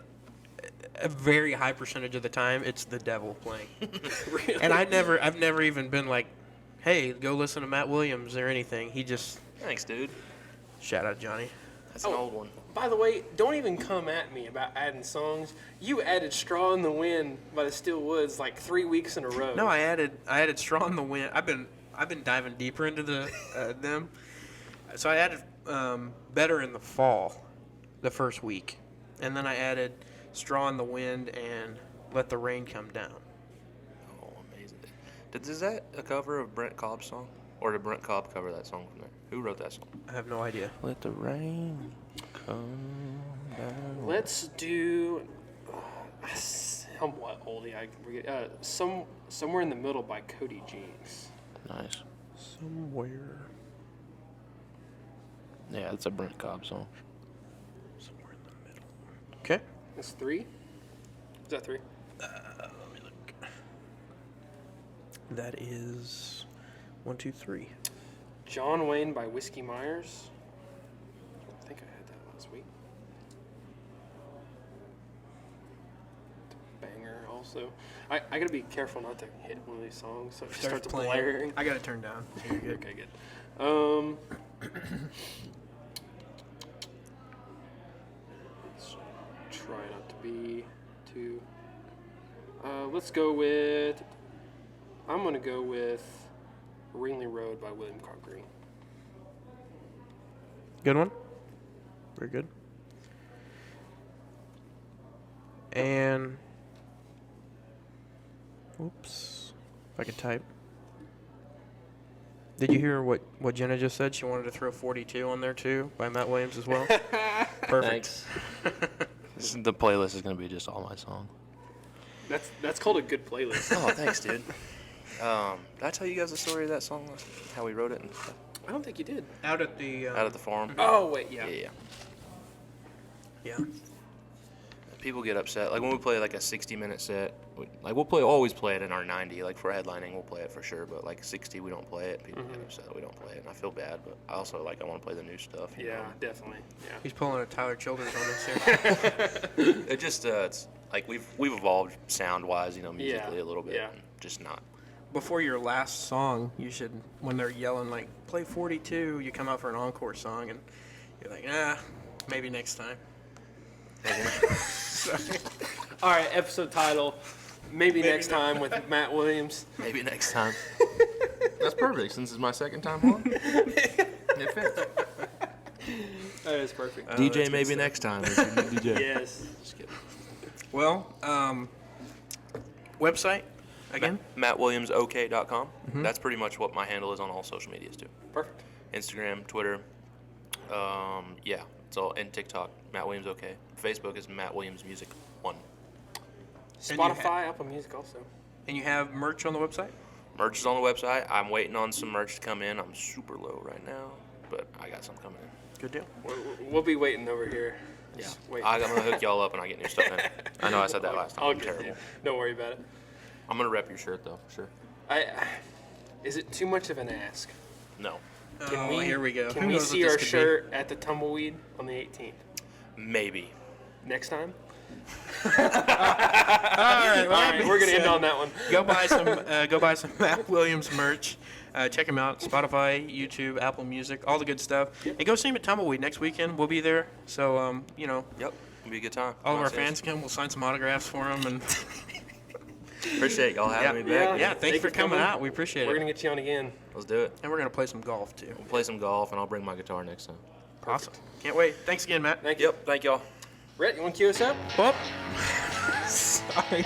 a very high percentage of the time, it's the devil playing. Really? And I've never even been like, hey, go listen to Matt Williams or anything. He just, Thanks, dude. shout out Johnny. That's an old one. By the way, don't even come at me about adding songs. You added "Straw in the Wind" by the Steel Woods like 3 weeks in a row. No, I added Straw in the Wind. I've been diving deeper into the them. So I added Better in the Fall the first week. And then I added Straw in the Wind and Let the Rain Come Down. Oh, amazing. Is that a cover of Brent Cobb's song? Or did Brent Cobb cover that song from there? Who wrote that song? I have no idea. Let the rain come down. Let's do somewhat oldie. I forget. Somewhere in the Middle by Cody Jinks. Nice. Somewhere. Yeah, it's a Brent Cobb song. Somewhere in the middle. Okay. That's 3. Is that 3? Let me look. That is 1, 2, 3. John Wayne by Whiskey Myers. I think I had that last week. Banger also. I gotta be careful not to hit one of these songs so it starts blaring. I got it turned down. So you're good. Okay, good. Let's try not to be too. Let's go with. I'm gonna go with Ringley Road by William Carr Green. Good one. Very good. And oops, if I could type. Did you hear what Jenna just said? She wanted to throw 42 on there too by Matt Williams as well. Perfect. The playlist is going to be just all my songs. That's called a good playlist. Oh, thanks, dude. Did I tell you guys the story of that song? How we wrote it and stuff? I don't think you did. Out at the Out at the forum? Oh wait, yeah. yeah. People get upset. Like when we play like a 60-minute set, we'll always play it in our 90. Like for headlining, we'll play it for sure. But like 60, we don't play it. People get upset we don't play it, and I feel bad. But I also I want to play the new stuff. you Yeah, know? definitely. Yeah. He's pulling a Tyler Childers on us here. It just it's like we've evolved sound-wise, musically Yeah, a little bit. yeah. And just not. Before your last song, you should, when they're yelling like play 42, you come out for an encore song and you're like, maybe next time. All right, episode title: Maybe next time with Matt Williams. Maybe next time. That's perfect since it's my second time on. It fits. That is perfect. DJ maybe next time. If you need DJ. Yes. Just kidding. Well, website again? MattWilliamsOK.com. That's pretty much what my handle is on all social medias too. Perfect. Instagram, Twitter. Yeah, it's all, and TikTok. Matt Williams OK. Facebook is Matt Williams Music 1. And you Spotify, Apple Music also. And you have merch on the website? Merch is on the website. I'm waiting on some merch to come in. I'm super low right now, but I got some coming in. Good deal. We'll be waiting over here. Yeah, Just wait. I'm gonna hook y'all up when I get new stuff in. I know I said that last time. I'll I'm get terrible. you. Don't worry about it. I'm gonna rep your shirt though, for sure. Is it too much of an ask? No, Here we go. Can Who we knows what see this our could be? shirt at the Tumbleweed on the 18th? maybe. Next time? All right, All right, we're gonna end on that one. go buy some Matt Williams merch. Check him out. Spotify, YouTube, Apple Music, all the good stuff. And go see him at Tumbleweed next weekend. We'll be there. So Yep, it'll be a good time. all of our Nice days. fans come. We'll sign some autographs for him. And Appreciate y'all having me back. yeah, thanks for coming out. We appreciate We're it. gonna get you on again. Let's do it. And we're gonna play some golf too. We'll play some golf, and I'll bring my guitar next time. Awesome. Can't wait. Thanks again, Matt. Thank you. Yep, thank y'all. Rhett, you want to cue us up? Sorry.